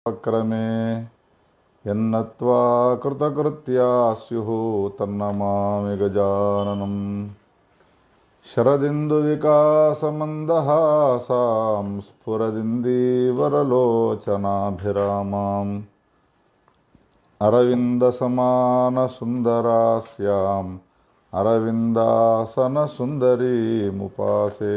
क्रमे यन्नत्वा कृतकृत्या स्युः तन्नमामि गजाननं शरदिन्दुविकासमन्दहासां स्फुरदिन्दीवरलोचनाभिरामाम् अरविन्दसमानसुन्दरास्याम् अरविन्दासनसुन्दरीमुपासे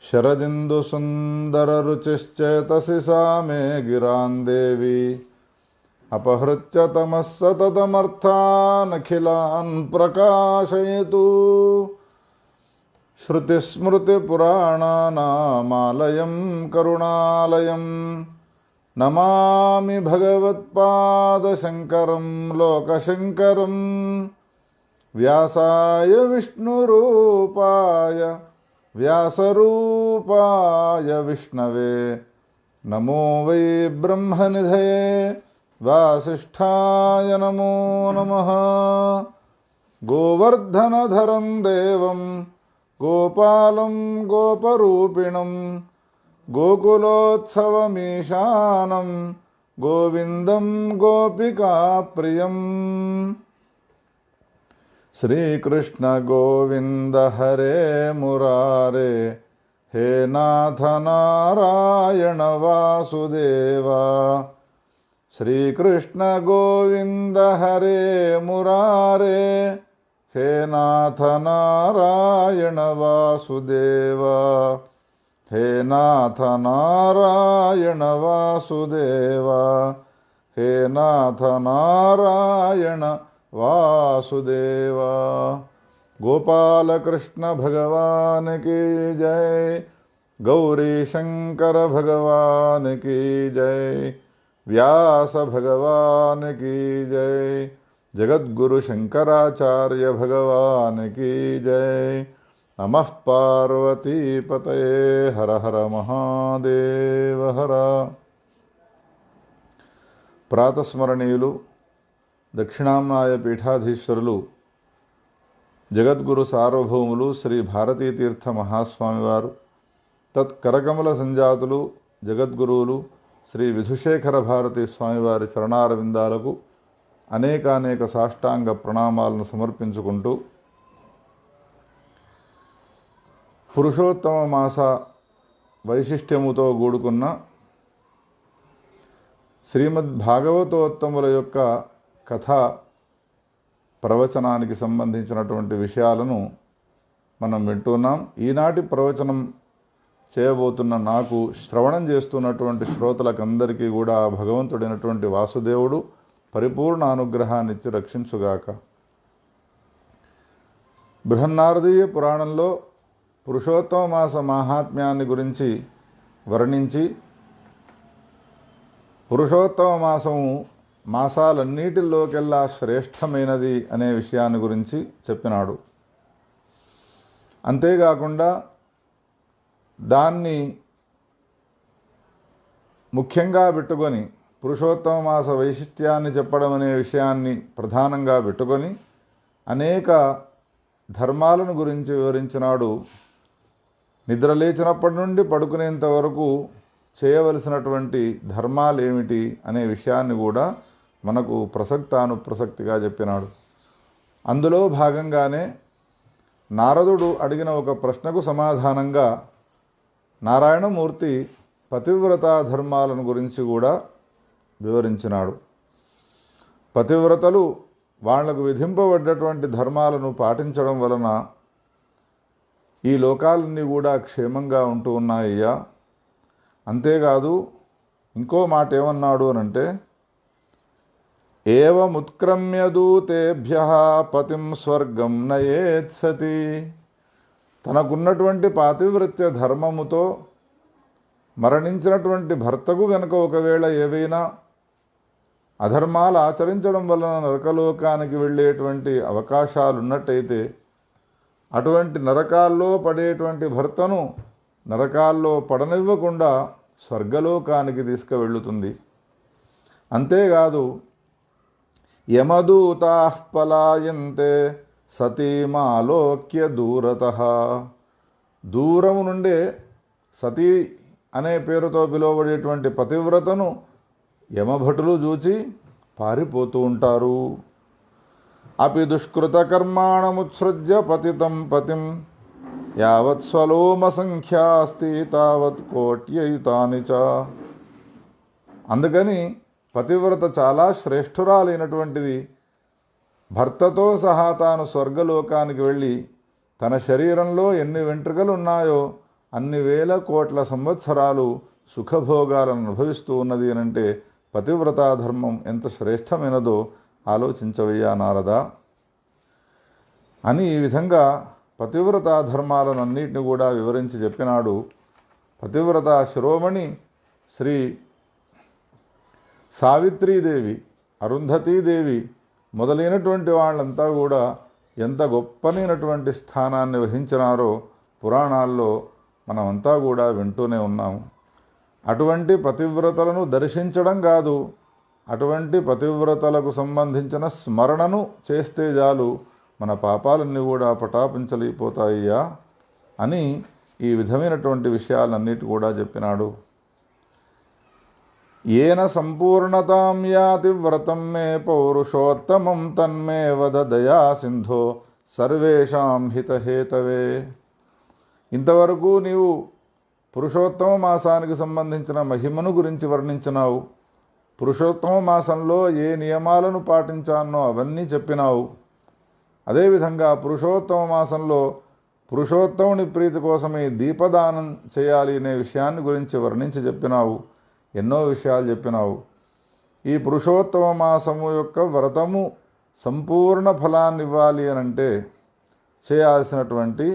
शरदिन्दुसुन्दररुचिश्चेतसि सा मे गिरान् देवी अपहृत्य तमः सततमर्थानखिलान् प्रकाशयतु। श्रुतिस्मृतिपुराणानामालयं करुणालयं नमामि भगवत्पादशङ्करं लोकशङ्करं व्यासाय विष्णुरूपाय व्यासरूपाय विष्णवे नमो वै ब्रह्मनिधये वासिष्ठाय नमो नमः। गोवर्धनधरं देवं गोपालं गोपरूपिणं गोकुलोत्सवमीशानं गोविन्दं गोपिकाप्रियम्। श्रीकृष्ण गोविंद हरे मुरारे हे नाथ नारायण वासुदेवा। श्रीकृष्ण गोविंद हरे मुरारे हे नाथ नारायण वासुदेवा। हे नाथ नारायण वासुदेवा। हे नाथ नारायण वासुदेवा। गोपाल कृष्ण भगवान की जय। गौरी शंकर भगवान की जय। व्यास भगवान की जय। जगद्गुरु शंकराचार्य भगवान की जय। नमः पार्वती पतये हर हर महादेव हर। प्रातस्मरणीयुलु దక్షిణాంనాయ పీఠాధీశ్వరులు జగద్గురు సార్వభౌములు శ్రీ భారతీ తీర్థ మహాస్వామివారు, తత్కరకమల సంజాతులు జగద్గురువులు శ్రీ విధుశేఖర భారతీ స్వామివారి చరణారవిందాలకు అనేకానేక సాష్టాంగ ప్రణామాలను సమర్పించుకుంటూ పురుషోత్తమ మాస వైశిష్ట్యముతో కూడుకున్న శ్రీమద్ భాగవతోత్తముల యొక్క కథా ప్రవచనానికి సంబంధించినటువంటి విషయాలను మనం వింటున్నాం. ఈనాటి ప్రవచనం చేయబోతున్న నాకు శ్రవణం చేస్తున్నటువంటి శ్రోతలకందరికీ కూడా భగవంతుడైనటువంటి వాసుదేవుడు పరిపూర్ణ అనుగ్రహాన్ని ఇచ్చి రక్షించుగాక. బృహన్నారదీయ పురాణంలో పురుషోత్తమ మాస మాహాత్మ్యాన్ని గురించి వర్ణించి పురుషోత్తమ మాసము మాసాలన్నిటిలోకెల్లా శ్రేష్టమైనది అనే విషయాన్ని గురించి చెప్పినాడు. అంతేకాకుండా దాన్ని ముఖ్యంగా పెట్టుకొని పురుషోత్తమ మాస వైశిష్ట్యాన్ని చెప్పడం అనే విషయాన్ని ప్రధానంగా పెట్టుకొని అనేక ధర్మాలను గురించి వివరించినాడు. నిద్రలేచినప్పటి నుండి పడుకునేంత వరకు చేయవలసినటువంటి ధర్మాలు ఏమిటి అనే విషయాన్ని కూడా మనకు ప్రసక్తానుప్రసక్తిగా చెప్పినాడు. అందులో భాగంగానే నారదుడు అడిగిన ఒక ప్రశ్నకు సమాధానంగా నారాయణమూర్తి పతివ్రతా ధర్మాలను గురించి కూడా వివరించినాడు. పతివ్రతలు వాళ్లకు విధింపబడ్డటువంటి ధర్మాలను పాటించడం వలన ఈ లోకాలన్నీ కూడా క్షేమంగా ఉంటూ ఉన్నాయ్యా. అంతేకాదు ఇంకో మాట ఏమన్నాడు అనంటే, ఏవముత్క్రమ్య దూతేభ్యః పతిం స్వర్గం నయేత్సతి. తనకున్నటువంటి పాతివ్రత్య ధర్మముతో మరణించినటువంటి భర్తకు గనుక ఒకవేళ ఏవైనా అధర్మాలు ఆచరించడం వలన నరకలోకానికి వెళ్ళేటువంటి అవకాశాలు ఉన్నట్టయితే అటువంటి నరకాల్లో పడేటువంటి భర్తను నరకాల్లో పడనివ్వకుండా స్వర్గలోకానికి తీసుకువెళ్ళుతుంది. అంతేకాదు యమదూతాః పలాయంతే సతీమాలోక్య దూరతః. దూరము నుండే సతీ అనే పేరుతో పిలువబడేటువంటి పతివ్రతను యమభటులు చూచి పారిపోతూ ఉంటారు. అపి దుష్కృత కర్మాణముత్సృజ్య పతితం పతిం యావత్ స్వలోమ సంఖ్యాస్తి తావత్ కోట్యయుతాని చ. అందుకని పతివ్రత చాలా శ్రేష్ఠురాలైనటువంటిది. భర్తతో సహా తాను స్వర్గలోకానికి వెళ్ళి తన శరీరంలో ఎన్ని వెంట్రుకలు ఉన్నాయో అన్ని వేల కోట్ల సంవత్సరాలు సుఖభోగాలను అనుభవిస్తూ ఉన్నది అనంటే పతివ్రతా ధర్మం ఎంత శ్రేష్టమైనదో ఆలోచించవయ్యా నారదా అని ఈ విధంగా పతివ్రతా ధర్మాలనన్నిటిని కూడా వివరించి చెప్పినాడు. పతివ్రత శిరోమణి శ్రీ సావిత్రీదేవి, అరుంధతీదేవి మొదలైనటువంటి వాళ్ళంతా కూడా ఎంత గొప్పనైనటువంటి స్థానాన్ని వహించినారో పురాణాల్లో మనమంతా కూడా వింటూనే ఉన్నాము. అటువంటి పతివ్రతలను దర్శించడం కాదు, అటువంటి పతివ్రతలకు సంబంధించిన స్మరణను చేస్తే చాలు మన పాపాలన్నీ కూడా పటాపించలేకపోతాయ్యా అని ఈ విధమైనటువంటి విషయాలన్నిటి కూడా చెప్పినాడు. ఏన సంపూర్ణతాం యాతి వ్రతం మే పౌరుషోత్తమం తన్మే వద దయా సింధో సర్వేషాం హితహేతవే. ఇంతవరకు నీవు పురుషోత్తమ మాసానికి సంబంధించిన మహిమను గురించి వర్ణించినావు. పురుషోత్తమ మాసంలో ఏ నియమాలను పాటించానో అవన్నీ చెప్పినావు. అదేవిధంగా పురుషోత్తమ మాసంలో పురుషోత్తముని ప్రీతి కోసమే దీపదానం చేయాలి అనే విషయాన్ని గురించి వర్ణించి చెప్పినావు. ఎన్నో విషయాలు చెప్పినావు. ఈ పురుషోత్తమ మాసము యొక్క వ్రతము సంపూర్ణ ఫలాన్ని ఇవ్వాలి అనంటే చేయాల్సినటువంటి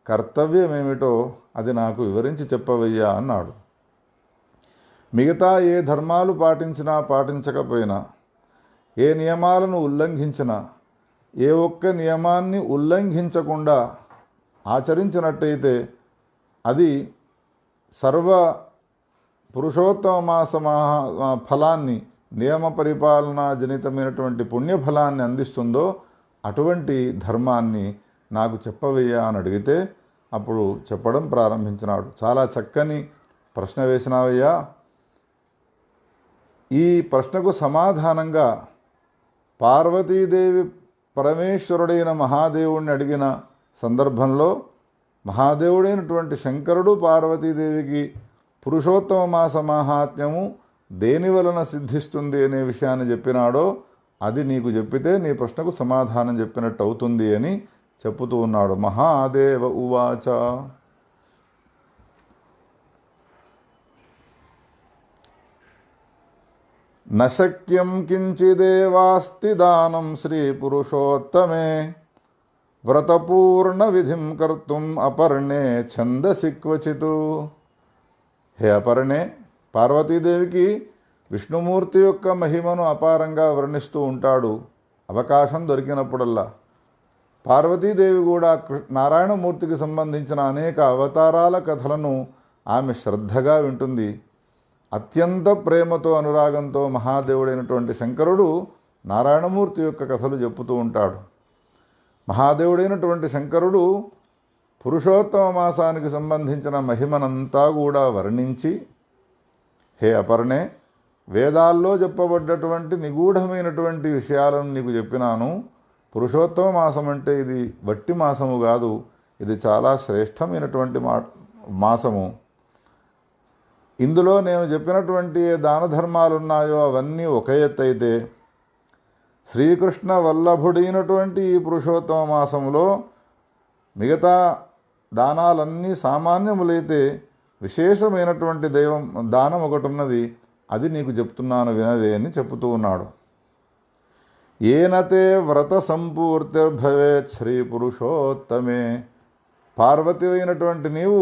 కర్తవ్యం ఏమిటో అది నాకు వివరించి చెప్పవయ్యా అన్నాడు. మిగతా ఏ ధర్మాలు పాటించినా పాటించకపోయినా, ఏ నియమాలను ఉల్లంఘించినా, ఏ ఒక్క నియమాన్ని ఉల్లంఘించకుండా ఆచరించినట్టయితే అది సర్వ పురుషోత్తమ మాస ఫలాన్ని, నియమ పరిపాలనా జనితమైనటువంటి పుణ్యఫలాన్ని అందిస్తుందో అటువంటి ధర్మాన్ని నాకు చెప్పవయ్యా అని అడిగితే అప్పుడు చెప్పడం ప్రారంభించినాడు. చాలా చక్కని ప్రశ్న వేసినావయ్యా. ఈ ప్రశ్నకు సమాధానంగా పార్వతీదేవి పరమేశ్వరుడైన మహాదేవుడిని అడిగిన సందర్భంలో మహాదేవుడైనటువంటి శంకరుడు పార్వతీదేవికి పురుషోత్తమ మాస మహాత్మ్యము దేని వలన సిద్ధిస్తుంది అనే విషయాన్ని చెప్పినాడో అది నీకు చెప్పితే నీ ప్రశ్నకు సమాధానం చెప్పినట్టు అవుతుంది అని చెప్పుతూ ఉన్నాడు. మహాదేవ ఉవాచ. నశక్యం కించిదేవాస్తి దానం శ్రీ పురుషోత్తమే వ్రతపూర్ణ విధిం కర్తుం అపర్ణే ఛందసి క్వచితు. హే అపర్ణే, పార్వతీదేవికి విష్ణుమూర్తి యొక్క మహిమను అపారంగా వర్ణిస్తూ ఉంటాడు అవకాశం దొరికినప్పుడల్లా. పార్వతీదేవి కూడా నారాయణమూర్తికి సంబంధించిన అనేక అవతారాల కథలను ఆమె శ్రద్ధగా వింటుంది. అత్యంత ప్రేమతో అనురాగంతో మహాదేవుడైనటువంటి శంకరుడు నారాయణమూర్తి యొక్క కథలు చెప్పుతూ ఉంటాడు. మహాదేవుడైనటువంటి శంకరుడు పురుషోత్తమ మాసానికి సంబంధించిన మహిమనంతా కూడా వర్ణించి, హే అపర్ణే, వేదాల్లో చెప్పబడ్డటువంటి నిగూఢమైనటువంటి విషయాలను నీకు చెప్పినాను. పురుషోత్తమ మాసం అంటే ఇది వట్టి మాసము కాదు, ఇది చాలా శ్రేష్టమైనటువంటి మాసము. ఇందులో నేను చెప్పినటువంటి ఏ దాన ధర్మాలు ఉన్నాయో అవన్నీ ఒక ఎత్తు అయితే, శ్రీకృష్ణ వల్లభుడైనటువంటి ఈ పురుషోత్తమ మాసంలో మిగతా దానాలన్నీ సామాన్యములైతే విశేషమైనటువంటి దానం ఒకటి ఉన్నది, అది నీకు చెప్తున్నాను వినవే అని చెప్తూ ఉన్నాడు. ఏనతే వ్రత సంపూర్తిర్భవేత్ శ్రీ పురుషోత్తమే. పార్వతి అయినటువంటి నీవు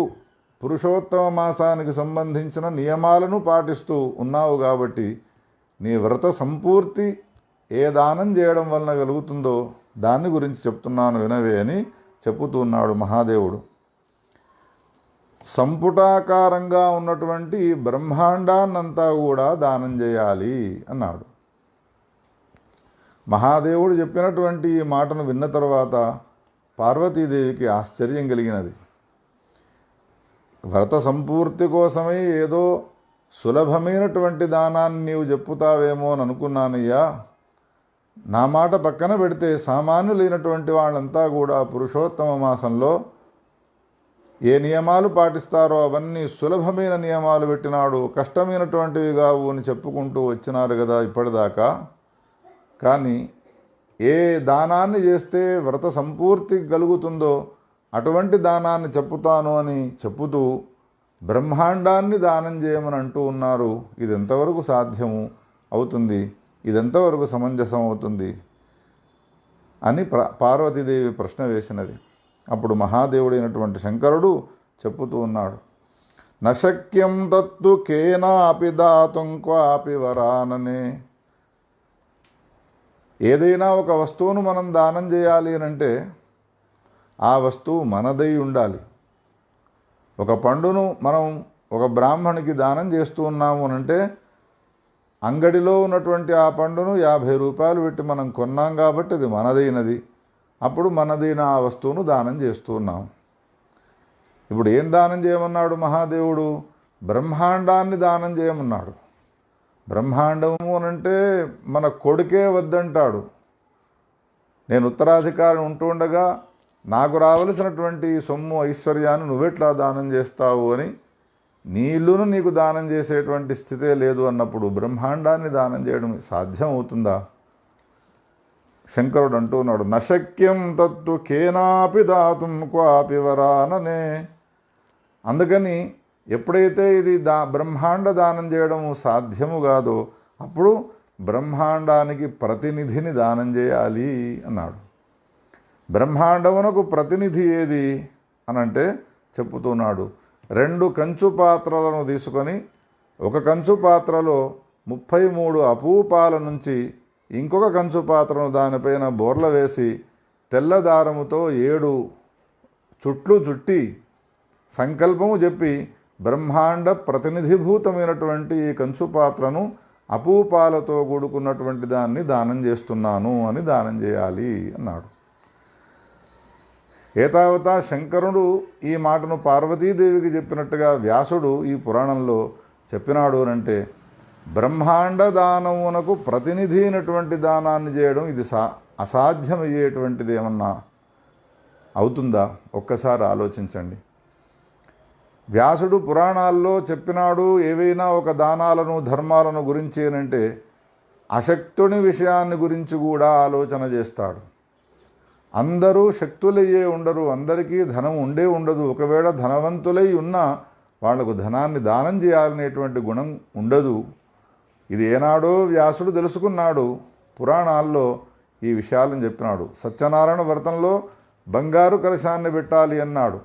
పురుషోత్తమ మాసానికి సంబంధించిన నియమాలను పాటిస్తూ ఉన్నావు కాబట్టి నీ వ్రత సంపూర్తి ఏ దానం చేయడం వలన కలుగుతుందో దాన్ని గురించి చెప్తున్నాను వినవే అని చెప్పుతున్నాడు మహాదేవుడు. సంపుటాకారంగా ఉన్నటువంటి బ్రహ్మాండాన్నంతా కూడా దానం చేయాలి అన్నాడు. మహాదేవుడు చెప్పినటువంటి ఈ మాటను విన్న తర్వాత పార్వతీదేవికి ఆశ్చర్యం కలిగినది. వ్రత సంపూర్తి కోసమై ఏదో సులభమైనటువంటి దానాన్ని నీవు చెప్పుతావేమో అని అనుకున్నానయ్యా. నా మాట పక్కన పెడితే సామాన్యులైనటువంటి వాళ్ళంతా కూడా పురుషోత్తమ మాసంలో ఏ నియమాలు పాటిస్తారో అవన్నీ సులభమైన నియమాలు పెట్టినాడు, కష్టమైనటువంటివి కావు అని చెప్పుకుంటూ వచ్చినారు కదా ఇప్పటిదాకా. కానీ ఏ దానాన్ని చేస్తే వ్రత సంపూర్తి కలుగుతుందో అటువంటి దానాన్ని చెప్పుతాను అని చెప్పుతూ బ్రహ్మాండాన్ని దానం చేయమని అంటూ ఉన్నారు. ఇది ఎంతవరకు సాధ్యము అవుతుంది, ఇదెంతవరకు సమంజసం అవుతుంది అని పార్వతీదేవి ప్రశ్న వేసినది. అప్పుడు మహాదేవుడైనటువంటి శంకరుడు చెప్పుతూ ఉన్నాడు, నశక్యం తత్తు కేనాపి దాతుం క్వాపి వరాననే. ఏదైనా ఒక వస్తువును మనం దానం చేయాలి అంటే ఆ వస్తువు మనదై ఉండాలి. ఒక పండును మనం ఒక బ్రాహ్మణికి దానం చేస్తూ ఉన్నాము అనంటే అంగడిలో ఉన్నటువంటి ఆ పండును 50 రూపాయలు పెట్టి మనం కొన్నాం కాబట్టి అది మనదైనది. అప్పుడు మనదైన ఆ వస్తువును దానం చేస్తూ ఉన్నాం. ఇప్పుడు ఏం దానం చేయమన్నాడు మహాదేవుడు? బ్రహ్మాండాన్ని దానం చేయమన్నాడు. బ్రహ్మాండము అనంటే మన కొడుకే వద్దంటాడు. నేను ఉత్తరాధికారి ఉంటూ ఉండగా నాకు రావలసినటువంటి సొమ్ము ఐశ్వర్యాన్ని నువ్వెట్లా దానం చేస్తావు అని, నీ ఇల్లును నీకు దానం చేసేటువంటి స్థితే లేదు అన్నప్పుడు బ్రహ్మాండాన్ని దానం చేయడం సాధ్యం అవుతుందా? శంకరుడు అంటూ ఉన్నాడు, నశక్యం తత్తు కేనాపి దాతుం క్వాపి వరాననే. అందుకని ఎప్పుడైతే ఇది బ్రహ్మాండ దానం చేయడం సాధ్యము కాదో అప్పుడు బ్రహ్మాండానికి ప్రతినిధిని దానం చేయాలి అన్నాడు. బ్రహ్మాండమునకు ప్రతినిధి ఏది అనంటే చెప్పుతున్నాడు, 2 కంచు పాత్రలను తీసుకొని ఒక కంచు పాత్రలో 33 అపూపాల నుంచి ఇంకొక కంచు పాత్రను దానిపైన బోర్ల వేసి తెల్లదారముతో 7 చుట్లు చుట్టి సంకల్పము చెప్పి బ్రహ్మాండ ప్రతినిధిభూతమైనటువంటి ఈ కంచు పాత్రను అపూపాలతో కూడుకున్నటువంటి దాన్ని దానం చేస్తున్నాను అని దానం చేయాలి అన్నాడు. ఏతావతా శంకరుడు ఈ మాటను పార్వతీదేవికి చెప్పినట్టుగా వ్యాసుడు ఈ పురాణంలో చెప్పినాడు అనంటే బ్రహ్మాండ దానమునకు ప్రతినిధి అయినటువంటి దానాన్ని చేయడం ఇది అసాధ్యమయ్యేటువంటిది ఏమన్నా అవుతుందా? ఒక్కసారి ఆలోచించండి. వ్యాసుడు పురాణాల్లో చెప్పినాడు ఏవైనా ఒక దానాలను ధర్మాలను గురించి అంటే అశక్తుని విషయాన్ని గురించి కూడా ఆలోచన చేస్తాడు. అందరూ శక్తులయ్యే ఉండరు, అందరికీ ధనం ఉండదు. ఒకవేళ ధనవంతులై ఉన్నా వాళ్లకు ధనాన్ని దానం చేయాలనేటువంటి గుణం ఉండదు. ఇది ఏనాడో వ్యాసుడు తెలుసుకున్నాడు, పురాణాల్లో ఈ విషయాలను చెప్పినాడు. సత్యనారాయణ వ్రతంలో బంగారు కలశాన్ని పెట్టాలి అన్నాడు.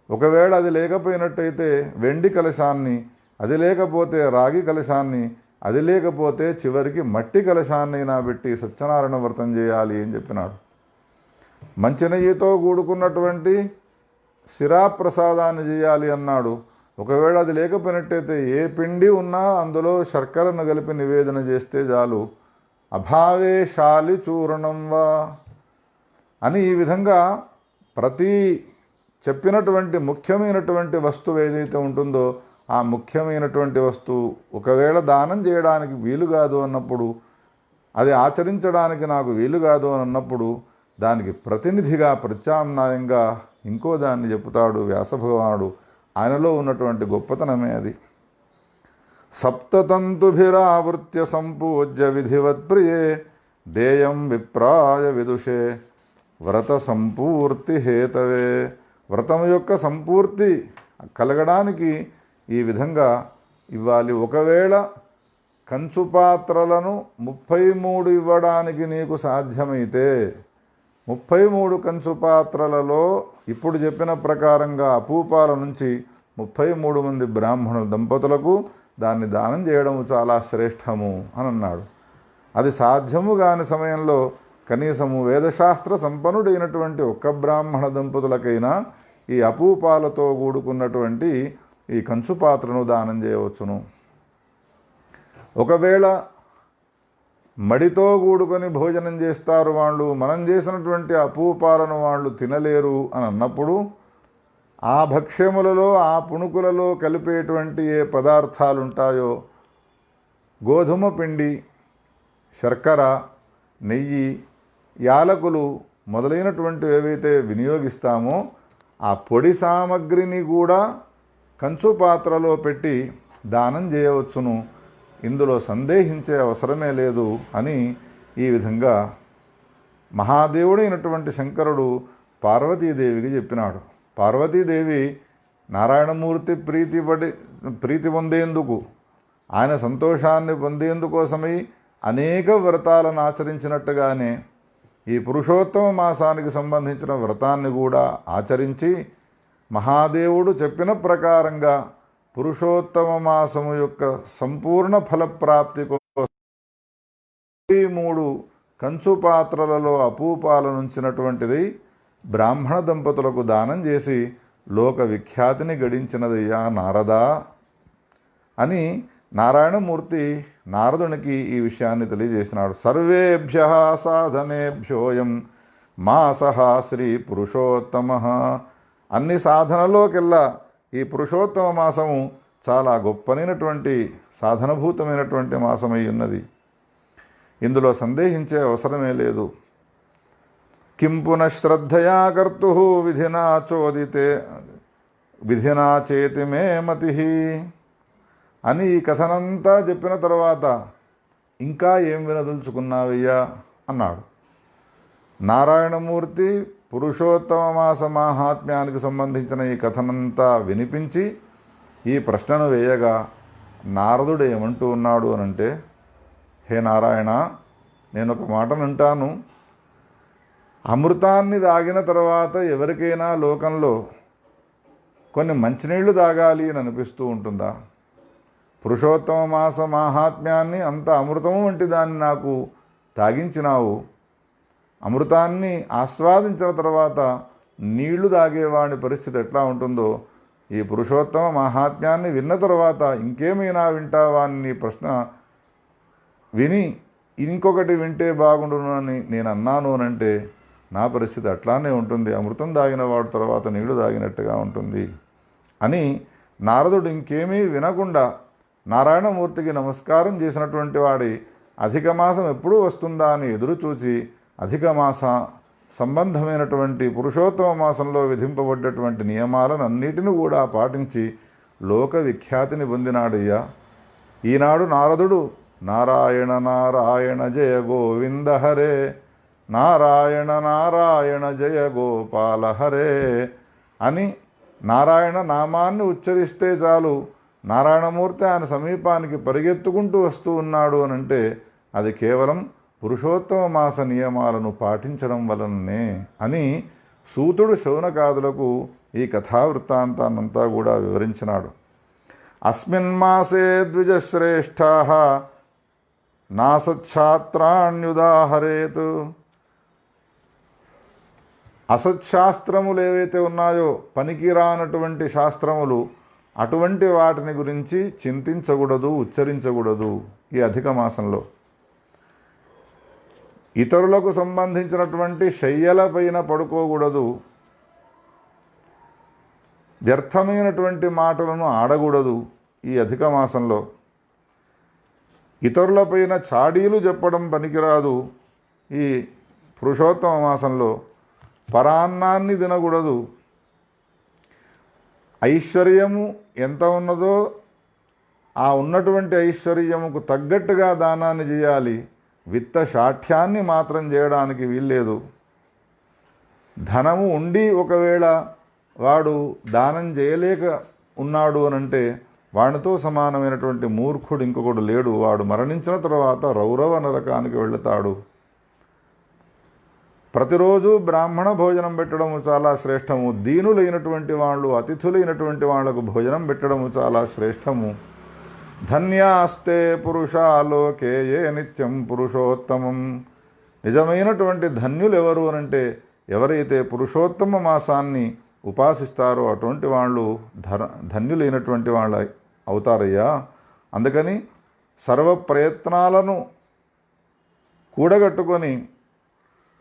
ఒకవేళ అది లేకపోయినట్టయితే వెండి కలశాన్ని, అది లేకపోతే రాగి కలశాన్ని, అది లేకపోతే చివరికి మట్టి కలశాన్నైనా పెట్టి సత్యనారాయణ వ్రతం చేయాలి అని చెప్పినాడు. మంచి నెయ్యితో కూడుకున్నటువంటి శిరాప్రసాదాన్ని చేయాలి అన్నాడు. ఒకవేళ అది లేకపోయినట్టయితే ఏ పిండి ఉన్నా అందులో శర్కరను కలిపి నివేదన చేస్తే చాలు. అభావే శాలి చూర్ణం వా అని ఈ విధంగా ప్రతి చెప్పినటువంటి ముఖ్యమైనటువంటి వస్తువు ఏదైతే ఉంటుందో ఆ ముఖ్యమైనటువంటి వస్తువు ఒకవేళ దానం చేయడానికి వీలు కాదు అన్నప్పుడు, అది ఆచరించడానికి నాకు వీలు కాదు అని అన్నప్పుడు దానికి ప్రతినిధిగా ప్రత్యామ్నాయంగా ఇంకో దాన్ని చెప్తాడు వ్యాసభగవానుడు. ఆయనలో ఉన్నటువంటి గొప్పతనమే అది. సప్తతంతుభిరావృత్య సంపూజ్య విధివత్ ప్రియే దేయం విప్రాయ విదుషే వ్రత సంపూర్తి హేతవే. వ్రతం యొక్క సంపూర్తి కలగడానికి ఈ విధంగా ఇవ్వాలి. ఒకవేళ కంచు పాత్రలను 33 ఇవ్వడానికి నీకు సాధ్యమైతే 33 కంచు పాత్రలలో ఇప్పుడు చెప్పిన ప్రకారంగా అపూపాల నుంచి 33 మంది బ్రాహ్మణుల దంపతులకు దాన్ని దానం చేయడం చాలా శ్రేష్టము అని అన్నాడు. అది సాధ్యము కాని సమయంలో కనీసము వేదశాస్త్ర సంపన్నుడైనటువంటి ఒక్క బ్రాహ్మణ దంపతులకైనా ఈ అపూపాలతో కూడుకున్నటువంటి ఈ కంచు పాత్రను దానం చేయవచ్చును. ఒకవేళ మడితో కూడుకొని భోజనం చేస్తారు వాళ్ళు, మనం చేసినటువంటి అపూపాలను వాళ్ళు తినలేరు అని అన్నప్పుడు ఆ భక్ష్యములలో ఆ పుణుకులలో కలిపేటువంటి ఏ పదార్థాలు ఉంటాయో గోధుమ పిండి, శర్కర, నెయ్యి, యాలకులు మొదలైనటువంటివి ఏవైతే వినియోగిస్తామో ఆ పొడి సామగ్రిని కూడా కంచు పాత్రలో పెట్టి దానం చేయవచ్చును, ఇందులో సందేహించే అవసరమే లేదు అని ఈ విధంగా మహాదేవుడైనటువంటి శంకరుడు పార్వతీదేవికి చెప్పినాడు. పార్వతీదేవి నారాయణమూర్తి ప్రీతి పొందేందుకు, ఆయన సంతోషాన్ని పొందేందుకోసమై అనేక వ్రతాలను ఆచరించినట్టుగానే ఈ పురుషోత్తమ మాసానికి సంబంధించిన వ్రతాన్ని కూడా ఆచరించి మహాదేవుడు చెప్పిన ప్రకారంగా పురుషోత్తమ మాసము యొక్క సంపూర్ణ ఫలప్రాప్తి కోసం 3 కంచు పాత్రలలో అపూపాలనుంచినటువంటిది బ్రాహ్మణ దంపతులకు దానం చేసి లోక విఖ్యాతిని గడించినదయ్యా నారదా అని నారాయణమూర్తి నారదునికి ఈ విషయాన్ని తెలియజేసినాడు. సర్వేభ్య సాధనేభ్యోయం మాసః శ్రీ పురుషోత్తమ. అన్ని సాధనలోకెల్లా ఈ పురుషోత్తమ మాసము చాలా గొప్పనైనటువంటి సాధనభూతమైనటువంటి మాసమై ఉన్నది, ఇందులో సందేహించే అవసరమే లేదు. కిం పునఃశ్రద్ధయా కర్తు విధినా చోదితే విధినా చేతి మే మతి అని ఈ కథనంతా చెప్పిన తర్వాత ఇంకా ఏం వినదలుచుకున్నావయ్యా అన్నాడు. నారాయణమూర్తి పురుషోత్తమ మాస మాహాత్మ్యానికి సంబంధించిన ఈ కథనంతా వినిపించి ఈ ప్రశ్నను వేయగా నారదుడు ఏమంటూ ఉన్నాడు అనంటే, హే నారాయణ, నేను ఒక మాటనంటాను. అమృతాన్ని తాగిన తర్వాత ఎవరికైనా లోకంలో కొన్ని మంచినీళ్లు తాగాలి అని అనిపిస్తూ ఉంటుందా? పురుషోత్తమ మాస మాహాత్మ్యాన్ని అంత అమృతం వంటి దాన్ని నాకు తాగించినావు. అమృతాన్ని ఆస్వాదించిన తర్వాత నీళ్లు తాగేవాడి పరిస్థితి ఎట్లా ఉంటుందో ఈ పురుషోత్తమ మహాత్మ్యాన్ని విన్న తర్వాత ఇంకేమైనా వింటావా అని ప్రశ్న విని ఇంకొకటి వింటే బాగుండును అని నేను అన్నాను అనంటే నా పరిస్థితి అట్లానే ఉంటుంది. అమృతం తాగిన వాడు తర్వాత నీళ్లు తాగినట్టుగా ఉంటుంది అని నారదుడు ఇంకేమీ వినకుండా నారాయణమూర్తికి నమస్కారం చేసినటువంటి వాడి అధిక మాసం ఎప్పుడు వస్తుందా అని ఎదురు చూచి అధిక మాస సంబంధమైనటువంటి పురుషోత్తమ మాసంలో విధింపబడ్డటువంటి నియమాలను అన్నిటిని కూడా పాటించి లోక విఖ్యాతిని పొందినాడయ్యా. ఈనాడు నారదుడు నారాయణ నారాయణ జయ గోవింద హరే, నారాయణ నారాయణ జయ గోపాల హరే అని నారాయణ నామాన్ని ఉచ్చరిస్తే చాలు నారాయణమూర్తి ఆయన సమీపానికి పరిగెత్తుకుంటూ వస్తూ ఉన్నాడు అనంటే అది కేవలం పురుషోత్తమ మాస నియమాలను పాటించడం వలననే అని సూతుడు శౌనకాదులకు ఈ కథావృత్తాంతాన్నంతా కూడా వివరించినాడు. అస్మిన్ మాసే ద్విజశ్రేష్ఠాః నాసచ్ఛాత్రాణ్యుదాహరేత్. అసత్శాస్త్రములు ఏవైతే ఉన్నాయో పనికిరానటువంటి శాస్త్రములు, అటువంటి వాటిని గురించి చింతించకూడదు, ఉచ్చరించకూడదు ఈ అధిక మాసంలో. ఇతరులకు సంబంధించినటువంటి శయ్యలపైన పడుకోకూడదు, వ్యర్థమైనటువంటి మాటలను ఆడకూడదు ఈ అధిక మాసంలో. ఇతరులపైన చాడీలు చెప్పడం పనికిరాదు ఈ పురుషోత్తమ మాసంలో. పరాన్నాన్ని తినకూడదు. ఐశ్వర్యము ఎంత ఉన్నదో ఆ ఉన్నటువంటి ఐశ్వర్యముకు తగ్గట్టుగా దానాన్ని చేయాలి. విత్త శాఠ్యాన్ని మాత్రం చేయడానికి వీల్లేదు. ధనము ఉండి ఒకవేళ వాడు దానం చేయలేక ఉన్నాడు అనంటే వాడితో సమానమైనటువంటి మూర్ఖుడు ఇంకొకడు లేడు. వాడు మరణించిన తర్వాత రౌరవ నరకానికి వెళతాడు. ప్రతిరోజు బ్రాహ్మణ భోజనం పెట్టడము చాలా శ్రేష్టము. దీనులైనటువంటి వాళ్ళు, అతిథులైనటువంటి వాళ్లకు భోజనం పెట్టడము చాలా శ్రేష్టము. ధన్యాస్తే పురుషాలోకే ఏ నిత్యం పురుషోత్తమం. నిజమైనటువంటి ధన్యులు ఎవరు అనంటే ఎవరైతే పురుషోత్తమ మాసాన్ని ఉపాసిస్తారో అటువంటి వాళ్ళు ధన్యులైనటువంటి వాళ్ళ అవుతారయ్యా. అందుకని సర్వ ప్రయత్నాలను కూడగట్టుకొని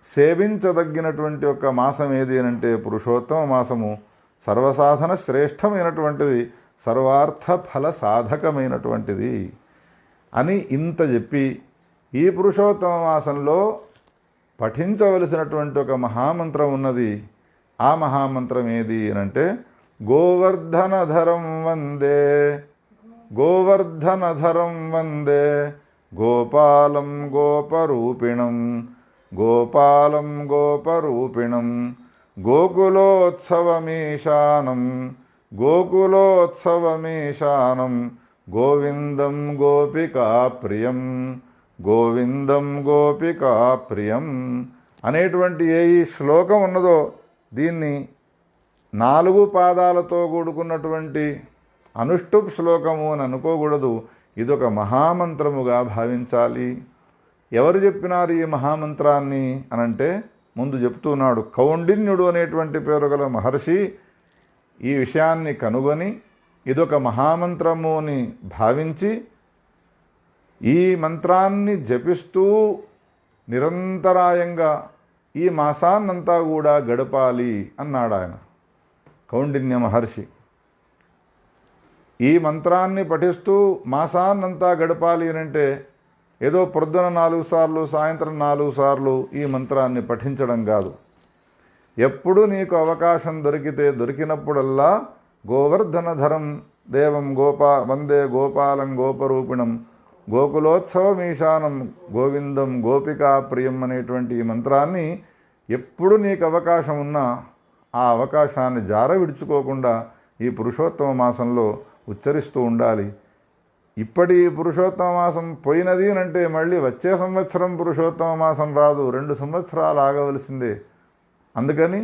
సేవించదగినటువంటి ఒక మాసం ఏది అనంటే పురుషోత్తమ మాసము. సర్వసాధన శ్రేష్టమైనటువంటిది, సర్వార్థ ఫల సాధకమైనటువంటిది అని ఇంత చెప్పి ఈ పురుషోత్తమ మాసంలో పఠించవలసినటువంటి ఒక మహామంత్రం ఉన్నది. ఆ మహామంత్రం ఏది అనంటే గోవర్ధనధరం వందే, గోవర్ధనధరం వందే, గోపాలం గోపరూపిణం, గోపాలం గోపరూపిణం, గోకులోత్సవమీశానం, గోకులోత్సవమీశానం, గోవిందం గోపికాప్రియం, గోవిందం గోపికాప్రియం అనేటువంటి ఏ ఈ శ్లోకం ఉన్నదో దీన్ని 4 పాదాలతో కూడుకున్నటువంటి అనుష్టుప్ శ్లోకము అని అనుకోకూడదు. ఇదొక మహామంత్రముగా భావించాలి. ఎవరు చెప్పినారు ఈ మహామంత్రాన్ని అనంటే ముందు చెప్తున్నాడు. కౌండిన్యుడు అనేటువంటి పేరు గల మహర్షి ఈ విషయాన్ని కనుగొని ఇదొక మహామంత్రము అని భావించి ఈ మంత్రాన్ని జపిస్తూ నిరంతరాయంగా ఈ మాసాన్నంతా కూడా గడపాలి అన్నాడు ఆయన కౌండిన్య మహర్షి. ఈ మంత్రాన్ని పఠిస్తూ మాసాన్నంతా గడపాలి అనంటే ఏదో పొద్దున 4 సార్లు సాయంత్రం 4 సార్లు ఈ మంత్రాన్ని పఠించడం కాదు. ఎప్పుడు నీకు అవకాశం దొరికినప్పుడల్లా గోవర్ధనధరం దేవం వందే గోపాలం గోపరూపిణం, గోకులోత్సవమీశానం, గోవిందం గోపికాప్రియం అనేటువంటి ఈ మంత్రాన్ని ఎప్పుడు నీకు అవకాశం ఉన్నా ఆ అవకాశాన్ని జార విడుచుకోకుండా ఈ పురుషోత్తమ మాసంలో ఉచ్చరిస్తూ ఉండాలి. ఇప్పటి పురుషోత్తమ మాసం పోయినది అంటే మళ్ళీ వచ్చే సంవత్సరం పురుషోత్తమ మాసం రాదు, 2 సంవత్సరాలు ఆగవలసిందే. అందుకని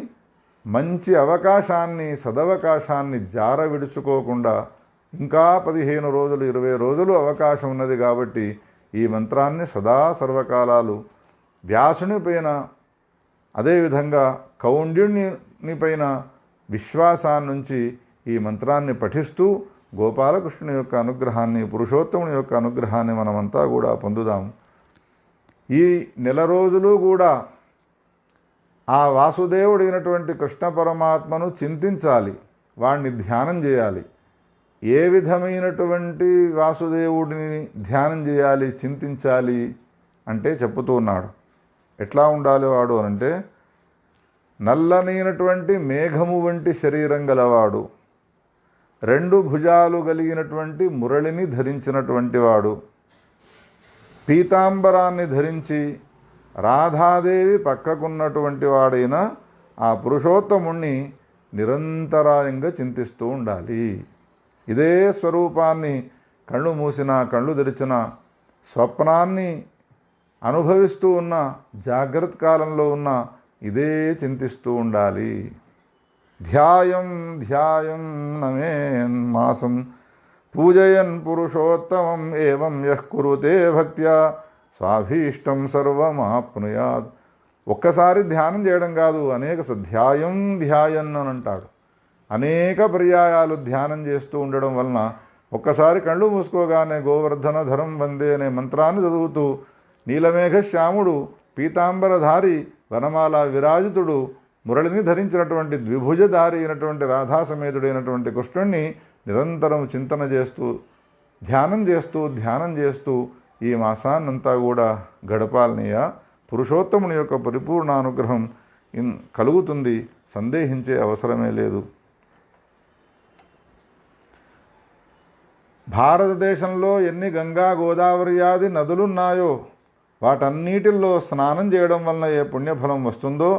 మంచి అవకాశాన్ని సదవకాశాన్ని జార విడుచుకోకుండా ఇంకా 15 రోజులు 20 రోజులు అవకాశం ఉన్నది కాబట్టి ఈ మంత్రాన్ని సదా సర్వకాలాలు వ్యాసుని పైన అదేవిధంగా కౌండిన్యుని పైన విశ్వాసాన్నుంచి ఈ మంత్రాన్ని పఠిస్తూ గోపాలకృష్ణుని యొక్క అనుగ్రహాన్ని పురుషోత్తముని యొక్క అనుగ్రహాన్ని మనమంతా కూడా పొందుదాం. ఈ నెల రోజులు కూడా ఆ వాసుదేవుడైనటువంటి కృష్ణ పరమాత్మను చింతించాలి, వాణ్ణి ధ్యానం చేయాలి. ఏ విధమైనటువంటి వాసుదేవుడిని ధ్యానం చేయాలి చింతించాలి అంటే చెప్పుతూ ఉన్నాడు. ఎట్లా ఉండాలి వాడు అనంటే నల్లనైనటువంటి మేఘము వంటి శరీరం గలవాడు, 2 భుజాలు కలిగినటువంటి మురళిని ధరించినటువంటి వాడు, పీతాంబరాన్ని ధరించి రాధాదేవి పక్కకున్నటువంటి వాడైన ఆ పురుషోత్తముణ్ణి నిరంతరాయంగా చింతిస్తూ ఉండాలి. ఇదే స్వరూపాన్ని కళ్ళు మూసినా కళ్ళు తెరిచిన స్వప్నాన్ని అనుభవిస్తూ ఉన్న జాగ్రత్త కాలంలో ఉన్న ఇదే చింతిస్తూ ఉండాలి. ధ్యాయం ధ్యాయం నమేన్ మాసం పూజయన్ పురుషోత్తమం ఏవం యః కురుతే భక్త్యా స్వాభీష్టం సర్వమాప్నుయాత్. ఒక్కసారి ధ్యానం చేయడం కాదు, అనేక ధ్యాయం ధ్యాయన్ అని అంటాడు. అనేక పర్యాయాలు ధ్యానం చేస్తూ ఉండడం వలన ఒక్కసారి కళ్ళు మూసుకోగానే గోవర్ధనధరం వందే అనే మంత్రాన్ని చదువుతూ నీలమేఘ శ్యాముడు పీతాంబరధారి వనమాల విరాజితుడు మురళిని ధరించినటువంటి ద్విభుజధారి అయినటువంటి రాధాసమేతుడైనటువంటి కృష్ణుణ్ణి నిరంతరం చింతన చేస్తూ ధ్యానం చేస్తూ ఈ మాసాన్నంతా కూడా గడపాలనియా. పురుషోత్తముని యొక్క పరిపూర్ణ అనుగ్రహం కలుగుతుంది, సందేహించే అవసరమే లేదు. భారతదేశంలో ఎన్ని గంగా గోదావరి ఆది నదులున్నాయో వాటన్నిటిల్లో స్నానం చేయడం వలన ఏ పుణ్యఫలం వస్తుందో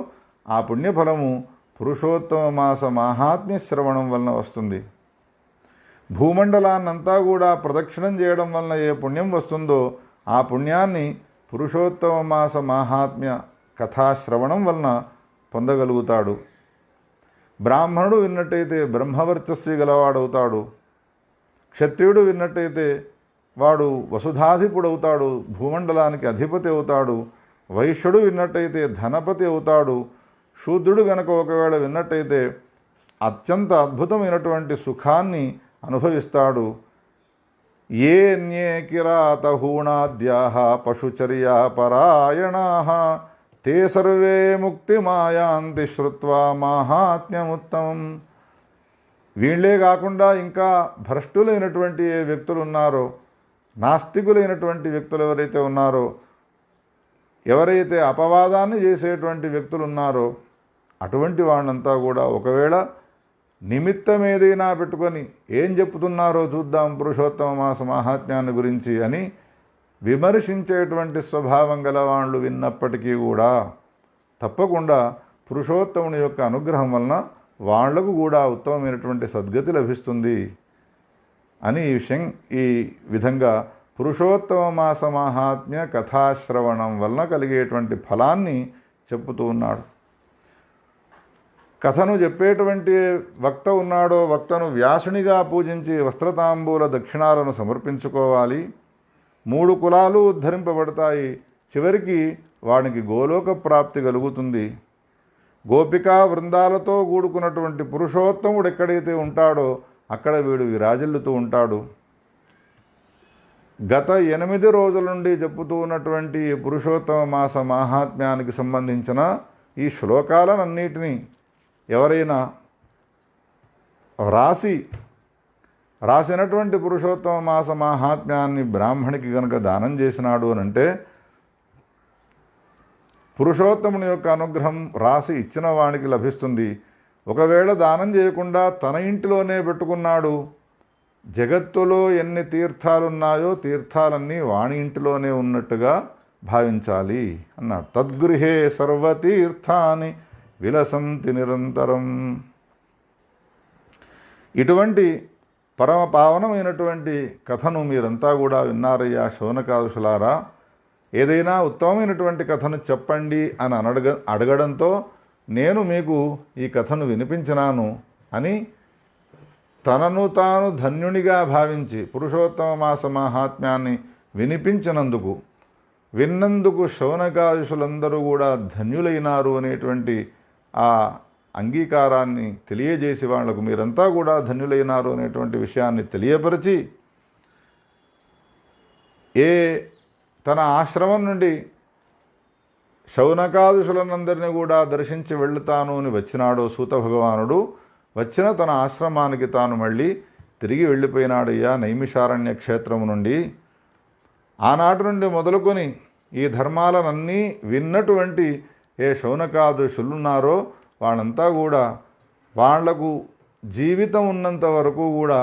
ఆ పుణ్యఫలము పురుషోత్తమ మాస మాహాత్మ్య శ్రవణం వలన వస్తుంది. భూమండలాన్నంతా కూడా ప్రదక్షిణం చేయడం వలన ఏ పుణ్యం వస్తుందో ఆ పుణ్యాన్ని పురుషోత్తమ మాస మాహాత్మ్య కథాశ్రవణం వలన పొందగలుగుతాడు. బ్రాహ్మణుడు విన్నట్టయితే బ్రహ్మవర్చస్సు గలవాడవుతాడు. క్షత్రియుడు విన్నట్టయితే వాడు వసుధాధిపుడవుతాడు, భూమండలానికి అధిపతి అవుతాడు. వైశ్యుడు విన్నట్టయితే ధనపతి అవుతాడు. శూద్రుడు గనక ఒకవేళ విన్నట్టయితే అత్యంత అద్భుతమైనటువంటి సుఖాన్ని అనుభవిస్తాడు. ఏన్యే కిరాతహూణాద్యాః పశుచర్యా పరాయణాః తే సర్వే ముక్తిమాయాంతి శ్రుత్వా మాహాత్మ్యముత్తమం. వీళ్ళే కాకుండా ఇంకా భ్రష్టులైనటువంటి ఏ వ్యక్తులు ఉన్నారో, నాస్తికులైనటువంటి వ్యక్తులు ఎవరైతే ఉన్నారో, ఎవరైతే అపవాదాన్ని చేసేటువంటి వ్యక్తులు ఉన్నారో అటువంటి వాళ్ళంతా కూడా ఒకవేళ నిమిత్తం ఏదైనా పెట్టుకొని ఏం చెప్తున్నారో చూద్దాం పురుషోత్తమ మాస మహాత్మ్యాన్ని గురించి అని విమర్శించేటువంటి స్వభావం గల వాళ్ళు విన్నప్పటికీ కూడా తప్పకుండా పురుషోత్తముని యొక్క అనుగ్రహం వలన వాళ్లకు కూడా ఉత్తమమైనటువంటి సద్గతి లభిస్తుంది అని ఈ విధంగా పురుషోత్తమ మాస మహాత్మ్య కథాశ్రవణం వలన కలిగేటువంటి ఫలాన్ని చెప్పుతూ ఉన్నాడు. కథను చెప్పేటువంటి వక్త ఉన్నాడో వక్తను వ్యాసునిగా పూజించి వస్త్రతాంబూల దక్షిణాలను సమర్పించుకోవాలి. 3 కులాలు ఉద్ధరింపబడతాయి. చివరికి వానికి గోలోక ప్రాప్తి కలుగుతుంది. గోపికా వృందాలతో కూడుకున్నటువంటి పురుషోత్తముడు ఎక్కడైతే ఉంటాడో అక్కడ వీడు విరాజిల్లుతూ ఉంటాడు. గత 8 రోజుల నుండి చెప్పుతూ ఉన్నటువంటి పురుషోత్తమ మాస మహాత్మ్యానికి సంబంధించిన ఈ శ్లోకాలనన్నిటినీ ఎవరైనా రాసినటువంటి పురుషోత్తమ మాస మహాత్మ్యాన్ని బ్రాహ్మణికి కనుక దానం చేసినాడు అనంటే పురుషోత్తముని యొక్క అనుగ్రహం రాసి ఇచ్చిన వానికి లభిస్తుంది. ఒకవేళ దానం చేయకుండా తన ఇంటిలోనే పెట్టుకున్నాడు, జగత్తులో ఎన్ని తీర్థాలున్నాయో తీర్థాలన్నీ వాణి ఇంటిలోనే ఉన్నట్టుగా భావించాలి అన్నాడు. తద్గృహే సర్వతీర్థాని విలసంతి నిరంతరం. ఇటువంటి పరమ పావనమైనటువంటి కథను మీరంతా కూడా విన్నారయ్యా శౌనకాదుషులారా. ఏదైనా ఉత్తమమైనటువంటి కథను చెప్పండి అని అడగడంతో నేను మీకు ఈ కథను వినిపించినాను అని తనను తాను ధన్యునిగా భావించి పురుషోత్తమ మాస మహాత్మ్యాన్ని విన్నందుకు శౌనకాదుషులందరూ కూడా ధన్యులైనారు అనేటువంటి ఆ అంగీకారాన్ని తెలియజేసి వాళ్లకు మీరంతా కూడా ధన్యులైనారు అనేటువంటి విషయాన్ని తెలియపరిచి తన ఆశ్రమం నుండి శౌనకాదుషులనందరినీ కూడా దర్శించి వెళ్తాను అని వచ్చినాడో సూత భగవానుడు, వచ్చిన తన ఆశ్రమానికి తాను మళ్ళీ తిరిగి వెళ్ళిపోయినాడయ్యా నైమిషారణ్య క్షేత్రము నుండి. ఆనాటి నుండి మొదలుకొని ఈ ధర్మాలనన్నీ విన్నటువంటి ఏ శౌనకాదుషులున్నారో వాళ్ళంతా కూడా వాళ్లకు జీవితం ఉన్నంత వరకు కూడా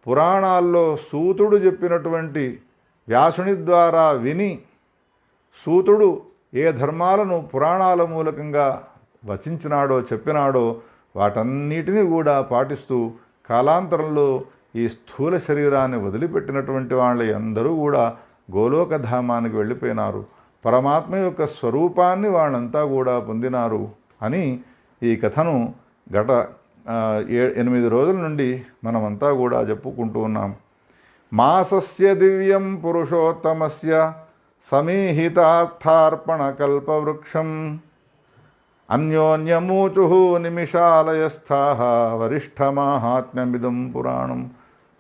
పురాణాల్లో సూతుడు చెప్పినటువంటి వ్యాసుని ద్వారా విని సూతుడు ఏ ధర్మాలను పురాణాల మూలకంగా వచించినాడో చెప్పినాడో వాటన్నిటినీ కూడా పాటిస్తూ కాలాంతరంలో ఈ స్థూల శరీరాన్ని వదిలిపెట్టినటువంటి వాళ్ళ అందరూ కూడా గోలోకధామానికి వెళ్ళిపోయినారు. పరమాత్మ యొక్క స్వరూపాన్ని వాళ్ళంతా కూడా పొందినారు అని ఈ కథను గత 8 రోజుల నుండి మనమంతా కూడా చెప్పుకుంటూ ఉన్నాం. మాసస్య దివ్యం పురుషోత్తమస్య సమీహితార్థార్పణ కల్పవృక్షం అన్యోన్యమూచు నిమిషాలయస్థాః వరిష్ఠమాహాత్మ్యమిదం పురాణం.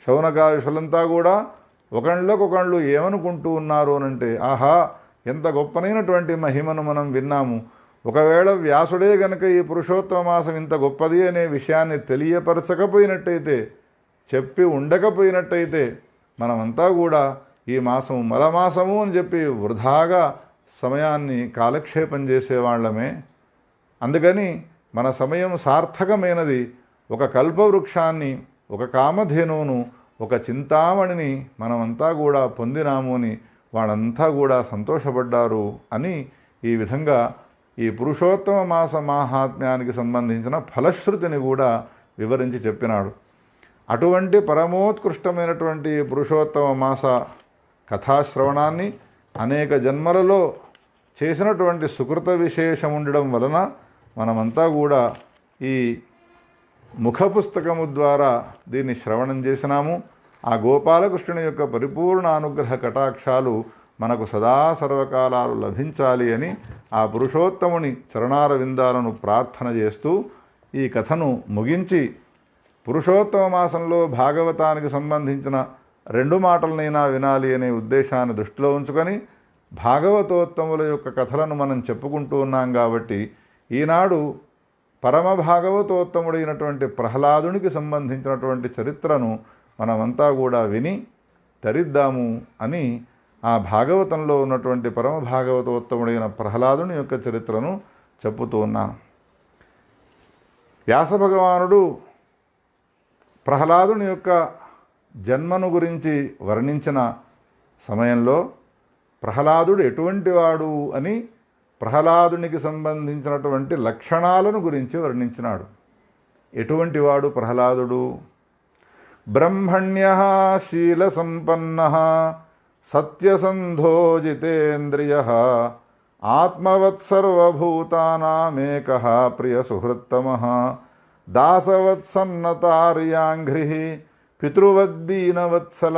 శౌనకాదుషులంతా కూడా ఒకళ్ళకొకళ్ళు ఏమనుకుంటూ ఉన్నారు అనంటే, ఆహా ఎంత గొప్పనైనటువంటి మహిమను మనం విన్నాము. ఒకవేళ వ్యాసుడే గనక ఈ పురుషోత్తమ మాసం ఇంత గొప్పది అనే విషయాన్ని తెలియపరచకపోయినట్టయితే, చెప్పి ఉండకపోయినట్టయితే మనమంతా కూడా ఈ మాసము మలమాసము అని చెప్పి వృధాగా సమయాన్ని కాలక్షేపం చేసేవాళ్ళమే. అందుకని మన సమయం సార్థకమైనది. ఒక కల్పవృక్షాన్ని, ఒక కామధేనువును, ఒక చింతామణిని మనమంతా కూడా పొందినాము అని వాళ్ళంతా కూడా సంతోషపడ్డారు అని ఈ విధంగా ఈ పురుషోత్తమ మాస మాహాత్మ్యానికి సంబంధించిన ఫలశ్రుతిని కూడా వివరించి చెప్పినాడు. అటువంటి పరమోత్కృష్టమైనటువంటి పురుషోత్తమ మాస కథాశ్రవణాన్ని అనేక జన్మలలో చేసినటువంటి సుకృత విశేషం ఉండడం వలన మనమంతా కూడా ఈ ముఖ పుస్తకము ద్వారా దీన్ని శ్రవణం చేసినాము. ఆ గోపాలకృష్ణుని యొక్క పరిపూర్ణ అనుగ్రహ కటాక్షాలు మనకు సదా సర్వకాలాలు లభించాలి అని ఆ పురుషోత్తముని చరణార విందాలను ప్రార్థన చేస్తూ ఈ కథను ముగించి పురుషోత్తమ మాసంలో భాగవతానికి సంబంధించిన 2 మాటలనైనా వినాలి అనే ఉద్దేశాన్ని దృష్టిలో ఉంచుకొని భాగవతోత్తముల యొక్క కథలను మనం చెప్పుకుంటూ ఉన్నాం కాబట్టి ఈనాడు పరమ భాగవతోత్తముడైనటువంటి ప్రహ్లాదునికి సంబంధించినటువంటి చరిత్రను మనమంతా కూడా విని తరిద్దాము అని ఆ భాగవతంలో ఉన్నటువంటి పరమ భాగవతోత్తముడైన ప్రహ్లాదుని యొక్క చరిత్రను చెప్పుతూ ఉన్నాను. వ్యాస భగవానుడు ప్రహ్లాదుని యొక్క జన్మను గురించి వర్ణించిన సమయంలో ప్రహ్లాదుడు ఎటువంటి వాడు అని ప్రహ్లాదునికి సంబంధించినటువంటి లక్షణాలను గురించి వర్ణించినాడు. ఎటువంటి వాడు ప్రహ్లాదుడు? బ్రహ్మణ్య శీలసంపన్న సత్యసంధో జితేంద్రియ ఆత్మవత్సర్వభూతానామేక ప్రియసుహృత్తమ దాసవత్సన్నతార్యాంఘ్రి పితృవద్దీనవత్సల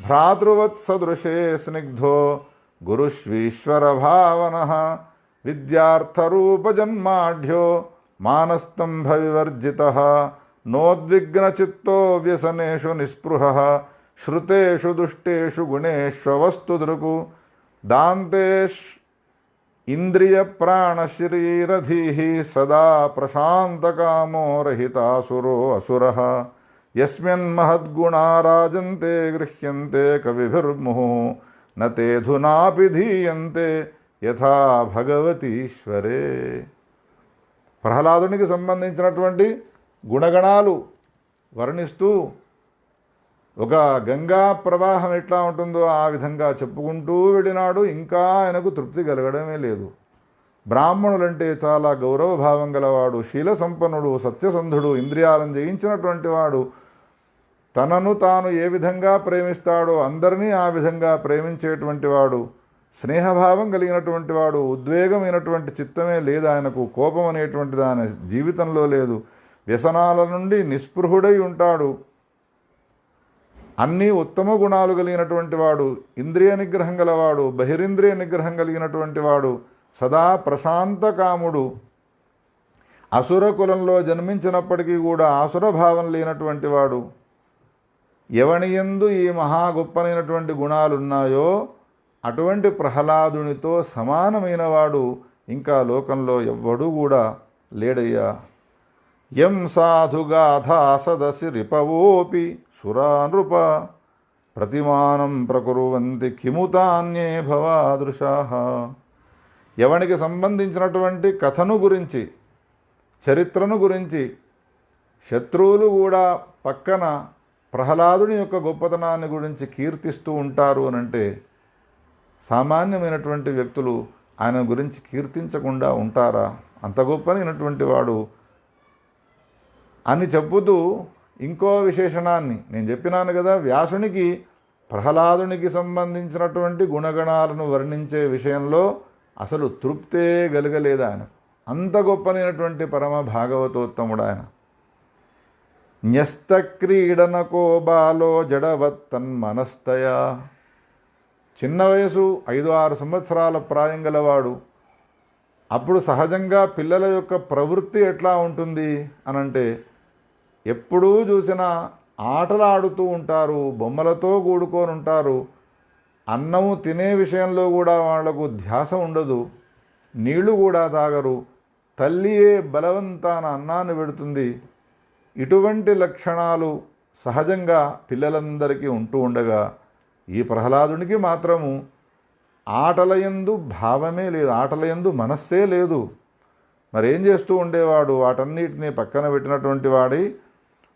భ్రాతృవత్సదృశే స్నిగ్ధో గురుష్వీశ్వరభావన విద్యార్థరూపజన్మాఢ్యో మానస్తంభ వివర్జిత నోద్విగ్నచిత్తో వ్యసనేషు నిస్పృహ శ్రుతేషు దుష్టేషు గుణేష్వస్తుదృకు దాంతేష్ ఇంద్రియప్రాణశరీరధీ సదా ప్రశాంతకామో రహితాసురో అసురః యస్మిన్మహద్గుణా రాజంతే గృహ్యంతే కవిభిర్ముహు నతేధునాపి ధీయంతే యథా భగవతీశ్వరే. ప్రహ్లాదునికి సంబంధించినటువంటి గుణగణాలు వర్ణిస్తూ ఒక గంగా ప్రవాహం ఎట్లా ఉంటుందో ఆ విధంగా చెప్పుకుంటూ వెళ్ళినాడు. ఇంకా ఆయనకు తృప్తి కలగడమే లేదు. బ్రాహ్మణులంటే చాలా గౌరవభావం గలవాడు, శీల సంపన్నుడు, సత్యసంధుడు, ఇంద్రియాలను జయించినటువంటి వాడు, తనను తాను ఏ విధంగా ప్రేమిస్తాడో అందరినీ ఆ విధంగా ప్రేమించేటువంటి వాడు, స్నేహభావం కలిగినటువంటి వాడు, ఉద్వేగమైనటువంటి చిత్తమే లేదు ఆయనకు, కోపం అనేటువంటిది ఆయన జీవితంలో లేదు, వ్యసనాల నుండి నిస్పృహుడై ఉంటాడు, అన్నీ ఉత్తమ గుణాలు కలిగినటువంటి వాడు, ఇంద్రియ నిగ్రహం గలవాడు, బహిరింద్రియ నిగ్రహం కలిగినటువంటి వాడు, సదా ప్రశాంతకాముడు, అసుర కులంలో జన్మించినప్పటికీ కూడా ఆసురభావం లేనటువంటి వాడు, ఎవనియందు ఈ మహా గొప్పనైనటువంటి గుణాలున్నాయో అటువంటి ప్రహ్లాదునితో సమానమైన వాడు ఇంకా లోకంలో ఎవ్వడూ కూడా లేడయ్యా. యం సాధుగాథా సదసి రిపవోపి సురానృప ప్రతిమానం ప్రకుర్వంతి కిముతాన్యే భవాదృశాః. ఎవనికి సంబంధించినటువంటి కథను గురించి, చరిత్రను గురించి శత్రువులు కూడా పక్కన ప్రహ్లాదుని యొక్క గొప్పతనాన్ని గురించి కీర్తిస్తూ ఉంటారు అనంటే సామాన్యమైనటువంటి వ్యక్తులు ఆయన గురించి కీర్తించకుండా ఉంటారా? అంత గొప్పనైనటువంటి వాడు అని చెప్పుతూ ఇంకో విశేషణాన్ని నేను చెప్పినాను కదా, వ్యాసునికి ప్రహ్లాదునికి సంబంధించినటువంటి గుణగణాలను వర్ణించే విషయంలో అసలు తృప్తే గలగలేదు ఆయన. అంత గొప్పనైనటువంటి పరమ భాగవతోత్తముడు ఆయన. న్యస్తక్రీడనకో బాలో జడవత్తన్మనస్తయా. చిన్న వయసు 5-6 సంవత్సరాల ప్రాయం గలవాడు. అప్పుడు సహజంగా పిల్లల యొక్క ప్రవృత్తి ఎట్లా ఉంటుంది అనంటే ఎప్పుడూ చూసినా ఆటలాడుతూ ఉంటారు, బొమ్మలతో కూడుకొని ఉంటారు. అన్నము తినే విషయంలో కూడా వాళ్లకు ధ్యాస ఉండదు, నీళ్లు కూడా తాగరు, తల్లియే బలవంతాన అన్నాన్ని పెడుతుంది. ఇటువంటి లక్షణాలు సహజంగా పిల్లలందరికీ ఉంటూ ఉండగా ఈ ప్రహ్లాదునికి మాత్రము ఆటలయందు భావమే లేదు, ఆటలయందు మనస్సే లేదు. మరేం చేస్తూ ఉండేవాడు? వాటన్నిటినీ పక్కన పెట్టినటువంటి వాడి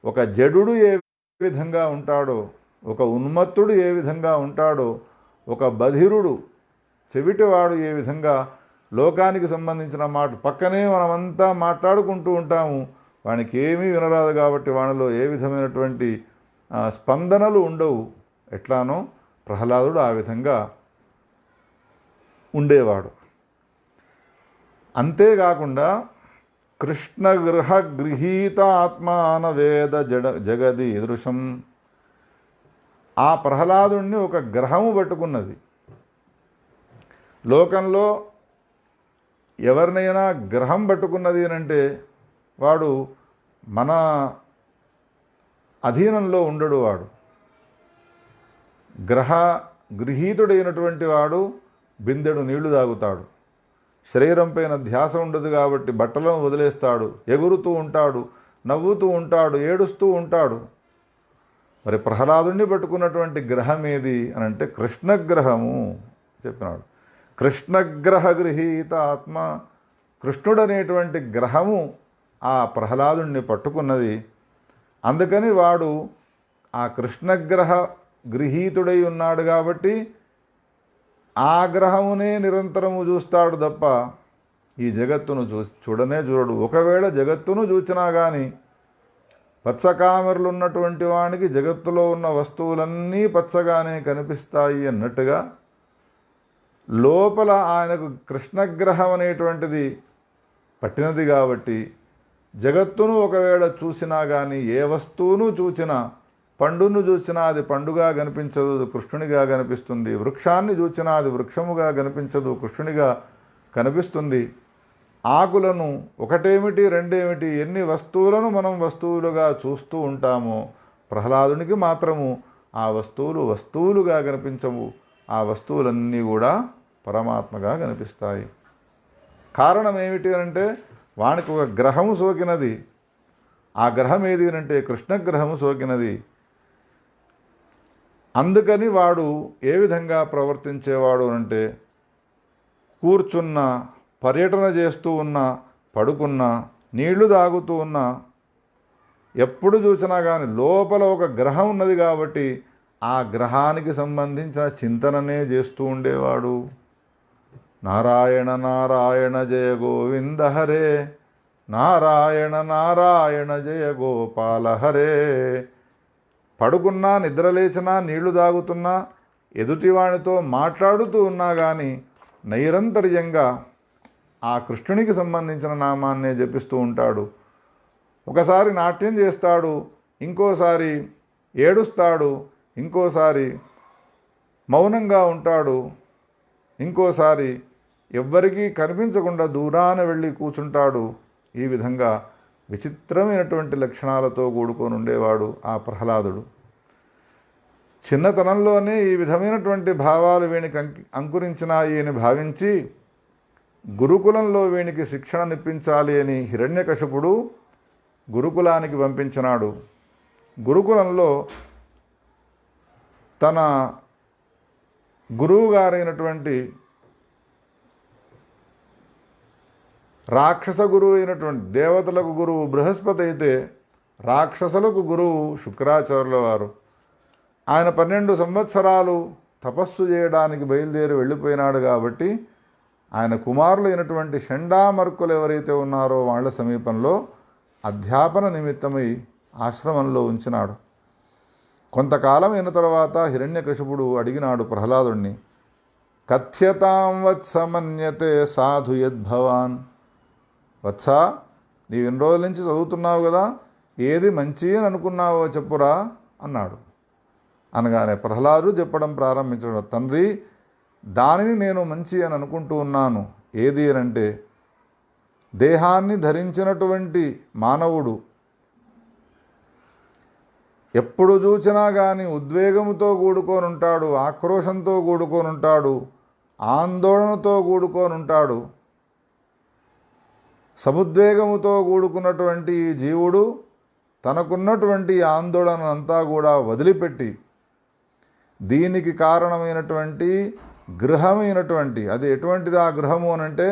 ఒక జడుడు ఏ విధంగా ఉంటాడో, ఒక ఉన్మత్తుడు ఏ విధంగా ఉంటాడో, ఒక బధిరుడు చెవిటివాడు ఏ విధంగా లోకానికి సంబంధించిన మాట పక్కనే మనమంతా మాట్లాడుకుంటూ ఉంటాము, వానికి ఏమీ వినరాదు కాబట్టి వానిలో ఏ విధమైనటువంటి స్పందనలు ఉండవు. ఎట్లానో ప్రహ్లాదుడు ఆ విధంగా ఉండేవాడు. అంతేకాకుండా కృష్ణగృహ గృహీత ఆత్మాన వేద జగదీదృశం. ఆ ప్రహ్లాదుణ్ణి ఒక గ్రహము పట్టుకున్నది. లోకంలో ఎవరినైనా గ్రహం పట్టుకున్నది అనంటే వాడు మన అధీనంలో ఉండడు. వాడు గృహీతుడైనటువంటి వాడు బిందెడు నీళ్లు తాగుతాడు. శరీరం పైన ధ్యాస ఉండదు కాబట్టి బట్టలను వదిలేస్తాడు, ఎగురుతూ ఉంటాడు, నవ్వుతూ ఉంటాడు, ఏడుస్తూ ఉంటాడు. మరి ప్రహ్లాదుని పట్టుకున్నటువంటి గ్రహం ఏది అని అంటే కృష్ణగ్రహము చెప్పినాడు. కృష్ణగ్రహ గృహీత ఆత్మ, కృష్ణుడనేటువంటి గ్రహము ఆ ప్రహ్లాదుని పట్టుకున్నది. అందుకని వాడు ఆ కృష్ణగ్రహ గృహీతుడై ఉన్నాడు కాబట్టి ఆ గ్రహమునే నిరంతరము చూస్తాడు తప్ప ఈ జగత్తును చూడనే చూడడు. ఒకవేళ జగత్తును చూచినా కానీ పచ్చకామెరలు ఉన్నటువంటి వానికి జగత్తులో ఉన్న వస్తువులన్నీ పచ్చగానే కనిపిస్తాయి అన్నట్టుగా లోపల ఆయనకు కృష్ణగ్రహం అనేటువంటిది పట్టినది కాబట్టి జగత్తును ఒకవేళ చూసినా కానీ ఏ వస్తువును చూసినా, పండును చూసినా అది పండుగా కనిపించదు, అది కృష్ణునిగా కనిపిస్తుంది. వృక్షాన్ని చూసినా అది వృక్షముగా కనిపించదు, కృష్ణునిగా కనిపిస్తుంది. ఆకులను ఒకటేమిటి రెండేమిటి ఎన్ని వస్తువులను మనం వస్తువులుగా చూస్తూ ఉంటామో ప్రహ్లాదునికి మాత్రము ఆ వస్తువులు వస్తువులుగా కనిపించవు. ఆ వస్తువులన్నీ కూడా పరమాత్మగా కనిపిస్తాయి. కారణం ఏమిటి అంటే వానికి ఒక గ్రహము సోకినది. ఆ గ్రహం ఏది అంటే కృష్ణగ్రహము సోకినది. అందుకని వాడు ఏ విధంగా ప్రవర్తించేవాడు అంటే కూర్చున్నా, పర్యటన చేస్తూ ఉన్నా, పడుకున్నా, నీళ్లు తాగుతూ ఉన్నా, ఎప్పుడు చూసినా కానీ లోపల ఒక గ్రహం ఉన్నది కాబట్టి ఆ గ్రహానికి సంబంధించిన చింతననే చేస్తూ ఉండేవాడు. నారాయణ నారాయణ జయ గోవింద హరే, నారాయణ నారాయణ జయ గోపాల హరే. పడుకున్నా, నిద్రలేచినా, నీళ్లు తాగుతున్నా, ఎదుటివాడితో మాట్లాడుతూ ఉన్నా కానీ నైరంతర్యంగా ఆ కృష్ణునికి సంబంధించిన నామాన్నే జపిస్తూ ఉంటాడు. ఒకసారి నాట్యం చేస్తాడు, ఇంకోసారి ఏడుస్తాడు, ఇంకోసారి మౌనంగా ఉంటాడు, ఇంకోసారి ఎవ్వరికీ కనిపించకుండా దూరాన వెళ్ళి కూర్చుంటాడు. ఈ విధంగా విచిత్రమైనటువంటి లక్షణాలతో కూడుకొని ఉండేవాడు ఆ ప్రహ్లాదుడు. చిన్నతనంలోనే ఈ విధమైనటువంటి భావాలు వీనికి అంకురించినాయి అని భావించి గురుకులంలో వీనికి శిక్షణనిప్పించాలి అని హిరణ్యకశిపుడు గురుకులానికి పంపించినాడు. గురుకులంలో తన గురువుగారైనటువంటి రాక్షస గురువు అయినటువంటి దేవతలకు గురువు బృహస్పతి అయితే రాక్షసులకు గురువు శుక్రాచార్యుల వారు. ఆయన 12 సంవత్సరాలు తపస్సు చేయడానికి బయలుదేరి వెళ్ళిపోయినాడు కాబట్టి ఆయన కుమారులైనటువంటి షండామర్కులు ఎవరైతే ఉన్నారో వాళ్ళ సమీపంలో అధ్యాపన నిమిత్తమై ఆశ్రమంలో ఉంచినాడు. కొంతకాలం అయిన తర్వాత హిరణ్యకశిపుడు అడిగినాడు ప్రహ్లాదుణ్ణి, కథ్యతాం వత్సమన్యతే సాధు యద్భవాన్. వత్స, నీవు ఎన్ని రోజుల నుంచి చదువుతున్నావు కదా, ఏది మంచి అని అనుకున్నావో చెప్పురా అన్నాడు. అనగానే ప్రహ్లాదుడు చెప్పడం ప్రారంభించాడు, తండ్రి, దానిని నేను మంచి అని అనుకుంటూ ఉన్నాను. ఏది అనంటే దేహాన్ని ధరించినటువంటి మానవుడు ఎప్పుడు చూసినా కానీ ఉద్వేగముతో కూడుకొని ఉంటాడు, ఆక్రోశంతో కూడుకొని ఉంటాడు, ఆందోళనతో కూడుకొని ఉంటాడు. సముద్వేగముతో కూడుకున్నటువంటి ఈ జీవుడు తనకున్నటువంటి ఆందోళనంతా కూడా వదిలిపెట్టి దీనికి కారణమైనటువంటి గృహమైనటువంటి, అది ఎటువంటిది ఆ గృహము అనంటే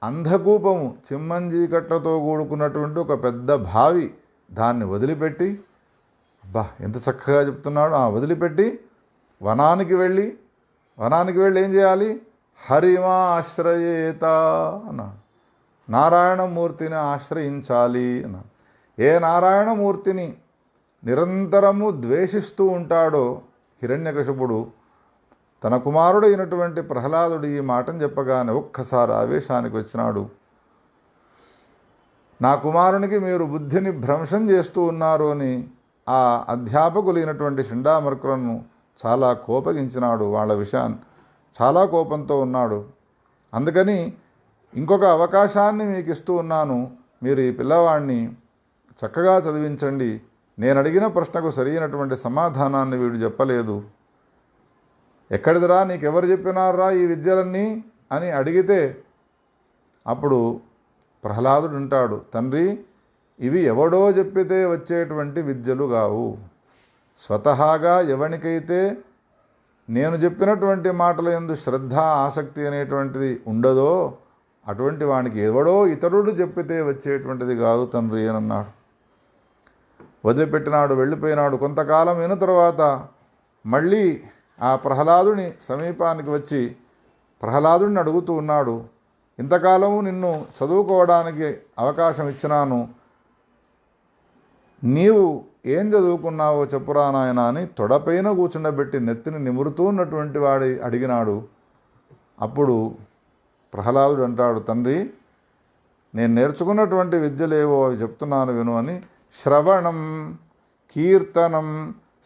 అంధకూపము, చిమ్మంజీకట్లతో కూడుకున్నటువంటి ఒక పెద్ద బావి, దాన్ని వదిలిపెట్టి, అబ్బా ఎంత చక్కగా చెప్తున్నాడు, వదిలిపెట్టి వనానికి వెళ్ళి ఏం చేయాలి, హరిమా ఆశ్రయేత అన్నాడు. నారాయణమూర్తిని ఆశ్రయించాలి అన్నాడు. ఏ నారాయణమూర్తిని నిరంతరము ద్వేషిస్తూ ఉంటాడో హిరణ్యకశిపుడు, తన కుమారుడైనటువంటి ప్రహ్లాదుడు ఈ మాటను చెప్పగానే ఒక్కసారి ఆవేశానికి వచ్చినాడు. నా కుమారునికి మీరు బుద్ధిని భ్రంశం చేస్తూ ఉన్నారు అని ఆ అధ్యాపకులైనటువంటి షండామర్కులను చాలా కోపగించినాడు. వాళ్ళ విషయాన్ని చాలా కోపంతో ఉన్నాడు. అందుకని ఇంకొక అవకాశాన్ని మీకు ఇస్తూ ఉన్నాను, మీరు ఈ పిల్లవాడిని చక్కగా చదివించండి. నేను అడిగిన ప్రశ్నకు సరైనటువంటి సమాధానాన్ని వీడు చెప్పలేదు. ఎక్కడిదిరా, నీకెవరు చెప్పినారా ఈ విద్యలన్నీ అని అడిగితే అప్పుడు ప్రహ్లాదుడు అంటాడు, తండ్రి ఇవి ఎవడో చెప్పితే వచ్చేటువంటి విద్యలు కావు. స్వతహాగా ఎవనికైతే నేను చెప్పినటువంటి మాటల యందు శ్రద్ధ ఆసక్తి అనేటువంటిది ఉండదో అటువంటి వానికి ఎవడో ఇతరుడు చెప్పితే వచ్చేటువంటిది కాదు తండ్రి అని అన్నాడు. వదిలిపెట్టినాడు, వెళ్ళిపోయినాడు. కొంతకాలం అయిన తర్వాత మళ్ళీ ఆ ప్రహ్లాదుని సమీపానికి వచ్చి ప్రహ్లాదుడిని అడుగుతూ ఉన్నాడు, ఇంతకాలము నిన్ను చదువుకోవడానికి అవకాశం ఇచ్చినాను, నీవు ఏం చదువుకున్నావో చెప్పురా నాయనా అని తొడపైన కూర్చుండబెట్టి నెత్తిని నిమురుతూ ఉన్నటువంటి వాడి అడిగినాడు. అప్పుడు ప్రహ్లాదుడు అంటాడు, తండ్రి నేను నేర్చుకున్నటువంటి విద్యలేవో అవి చెప్తున్నాను విను అని. శ్రవణం, కీర్తనం,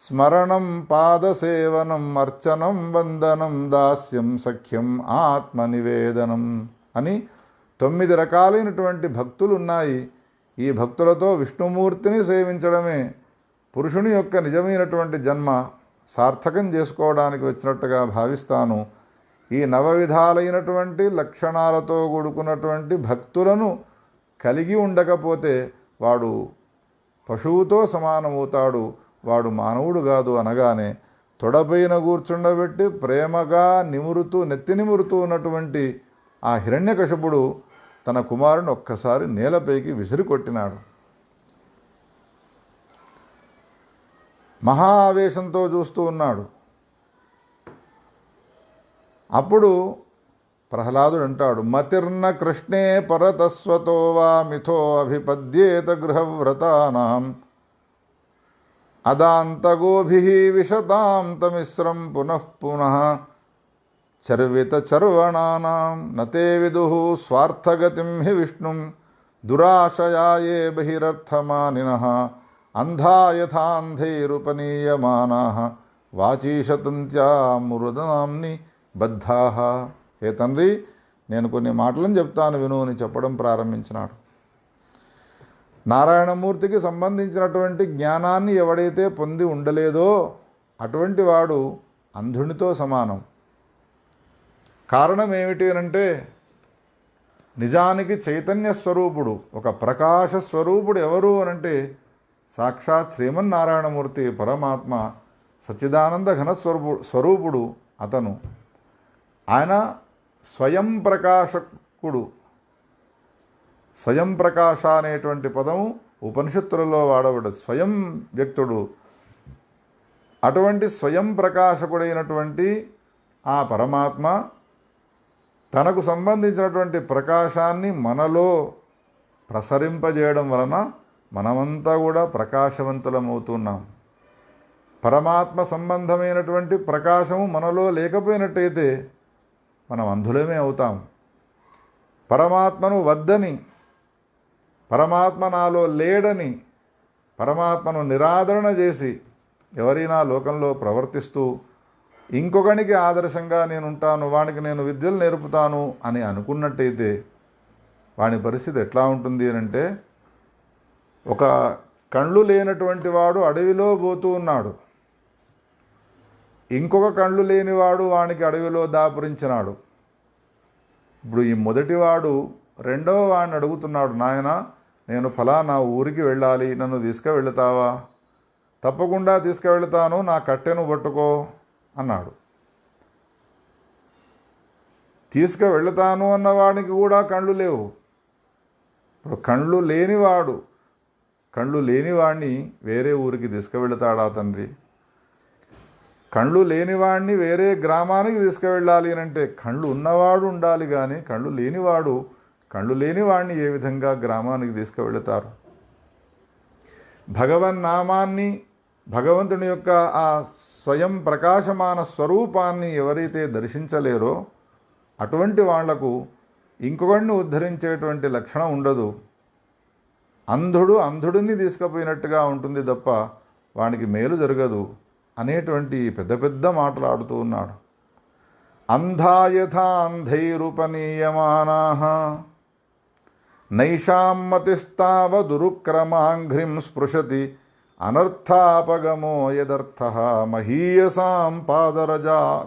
స్మరణం, పాదసేవనం, అర్చనం, వందనం, దాస్యం, సఖ్యం, ఆత్మనివేదనం అని 9 రకాలైనటువంటి భక్తులు ఉన్నాయి. ఈ భక్తులతో విష్ణుమూర్తిని సేవించడమే పురుషుని యొక్క నిజమైనటువంటి జన్మ సార్థకం చేసుకోవడానికి వచ్చినట్టుగా భావిస్తాను. ఈ 9 విధాలైనటువంటి లక్షణాలతో కూడుకున్నటువంటి భక్తులను కలిగి ఉండకపోతే వాడు పశువుతో సమానమవుతాడు, వాడు మానవుడు కాదు అనగానే తొడపైన కూర్చుండబెట్టి ప్రేమగా నెత్తి నిమురుతూ ఉన్నటువంటి ఆ హిరణ్యకశపుడు తన కుమారుని ఒక్కసారి నేలపైకి విసిరి కొట్టినాడు. మహా ఆవేశంతో చూస్తూ ఉన్నాడు. అప్పుడు ప్రహ్లాదుడు అంటాడు, మతిర్న కృష్ణే పరతస్వతో వా మిథో అభిపద్యేత గృహవ్రతానాం అదాంతగోభిః విశతాం తమిశ్రం పునః పునః చర్విత చర్వణానాం నతే విదుః స్వార్థగతిం హి విష్ణుం దురాశయాయే బహిరర్థమానినః అంధా యథాంధైరుపనీయమానాః వాచీషతంత్యా మృదనాంని బద్ధాః. హే తండ్రి నేను కొన్ని మాటలను చెప్తాను విను అని చెప్పడం ప్రారంభించినాడు. నారాయణమూర్తికి సంబంధించినటువంటి జ్ఞానాన్ని ఎవడైతే పొంది ఉండలేదో అటువంటి వాడు అంధునితో సమానం. కారణం ఏమిటి అనంటే నిజానికి చైతన్య స్వరూపుడు, ఒక ప్రకాశ స్వరూపుడు ఎవరు అనంటే సాక్షాత్ శ్రీమన్నారాయణమూర్తి పరమాత్మ సచ్చిదానంద ఘన స్వరూపుడు అతను. ఆయన స్వయం ప్రకాశకుడు. స్వయం ప్రకాశ అనేటువంటి పదము ఉపనిషత్తులలో వాడబడ్డది. స్వయం వ్యక్తుడు. అటువంటి స్వయం ప్రకాశకుడైనటువంటి ఆ పరమాత్మ తనకు సంబంధించినటువంటి ప్రకాశాన్ని మనలో ప్రసరింపజేయడం వలన మనమంతా కూడా ప్రకాశవంతులమవుతున్నాం. పరమాత్మ సంబంధమైనటువంటి ప్రకాశము మనలో లేకపోయినట్టయితే మనం అంధులమే అవుతాం. పరమాత్మను వద్దని, పరమాత్మ నాలో లేడని, పరమాత్మను నిరాదరణ చేసి ఎవరైనా లోకంలో ప్రవర్తిస్తూ ఇంకొకనికి ఆదర్శంగా నేను ఉంటాను, వానికి నేను విద్యలు నేర్పుతాను అని అనుకున్నట్టయితే వాని పరిస్థితి ఎట్లా ఉంటుంది అంటే, ఒక కళ్ళు లేనటువంటి వాడు అడవిలో పోతూ ఉన్నాడు, ఇంకొక కళ్ళు లేనివాడు వానికి అడవిలో దాపురించినాడు. ఇప్పుడు ఈ మొదటివాడు రెండవ వాడిని అడుగుతున్నాడు, నాయన నేను ఫలానా ఊరికి వెళ్ళాలి, నన్ను తీసుకువెళ్తావా? తప్పకుండా తీసుకువెళ్తాను, నా కట్టెను పట్టుకో అన్నాడు. తీసుకువెళ్తాను అన్నవాడికి కూడా కళ్ళు లేవు. ఇప్పుడు కళ్ళు లేనివాడిని వేరే ఊరికి తీసుకువెళ్తాడా తండ్రి? కళ్ళు లేనివాడిని వేరే గ్రామానికి తీసుకువెళ్ళాలి అంటే కళ్ళు ఉన్నవాడు ఉండాలి, కానీ కళ్ళు లేనివాడిని ఏ విధంగా గ్రామానికి తీసుకువెళతారు? భగవన్నామాన్ని, భగవంతుని యొక్క ఆ స్వయం ప్రకాశమాన స్వరూపాన్ని ఎవరైతే దర్శించలేరో అటువంటి వాళ్లకు ఇంకొకడిని ఉద్ధరించేటువంటి లక్షణం ఉండదు. అంధుడిని తీసుకుపోయినట్టుగా ఉంటుంది తప్ప వానికి మేలు జరగదు అనేటువంటి పెద్ద పెద్ద మాటలు ఆడుతూ ఉన్నాడు. అంధాయథాంధైరుపనీయమానాః నైషాం మతిస్తావదురుక్రమాంఘ్రిం స్పృశతి అనర్థాపగమో యదర్థః మహీయసాం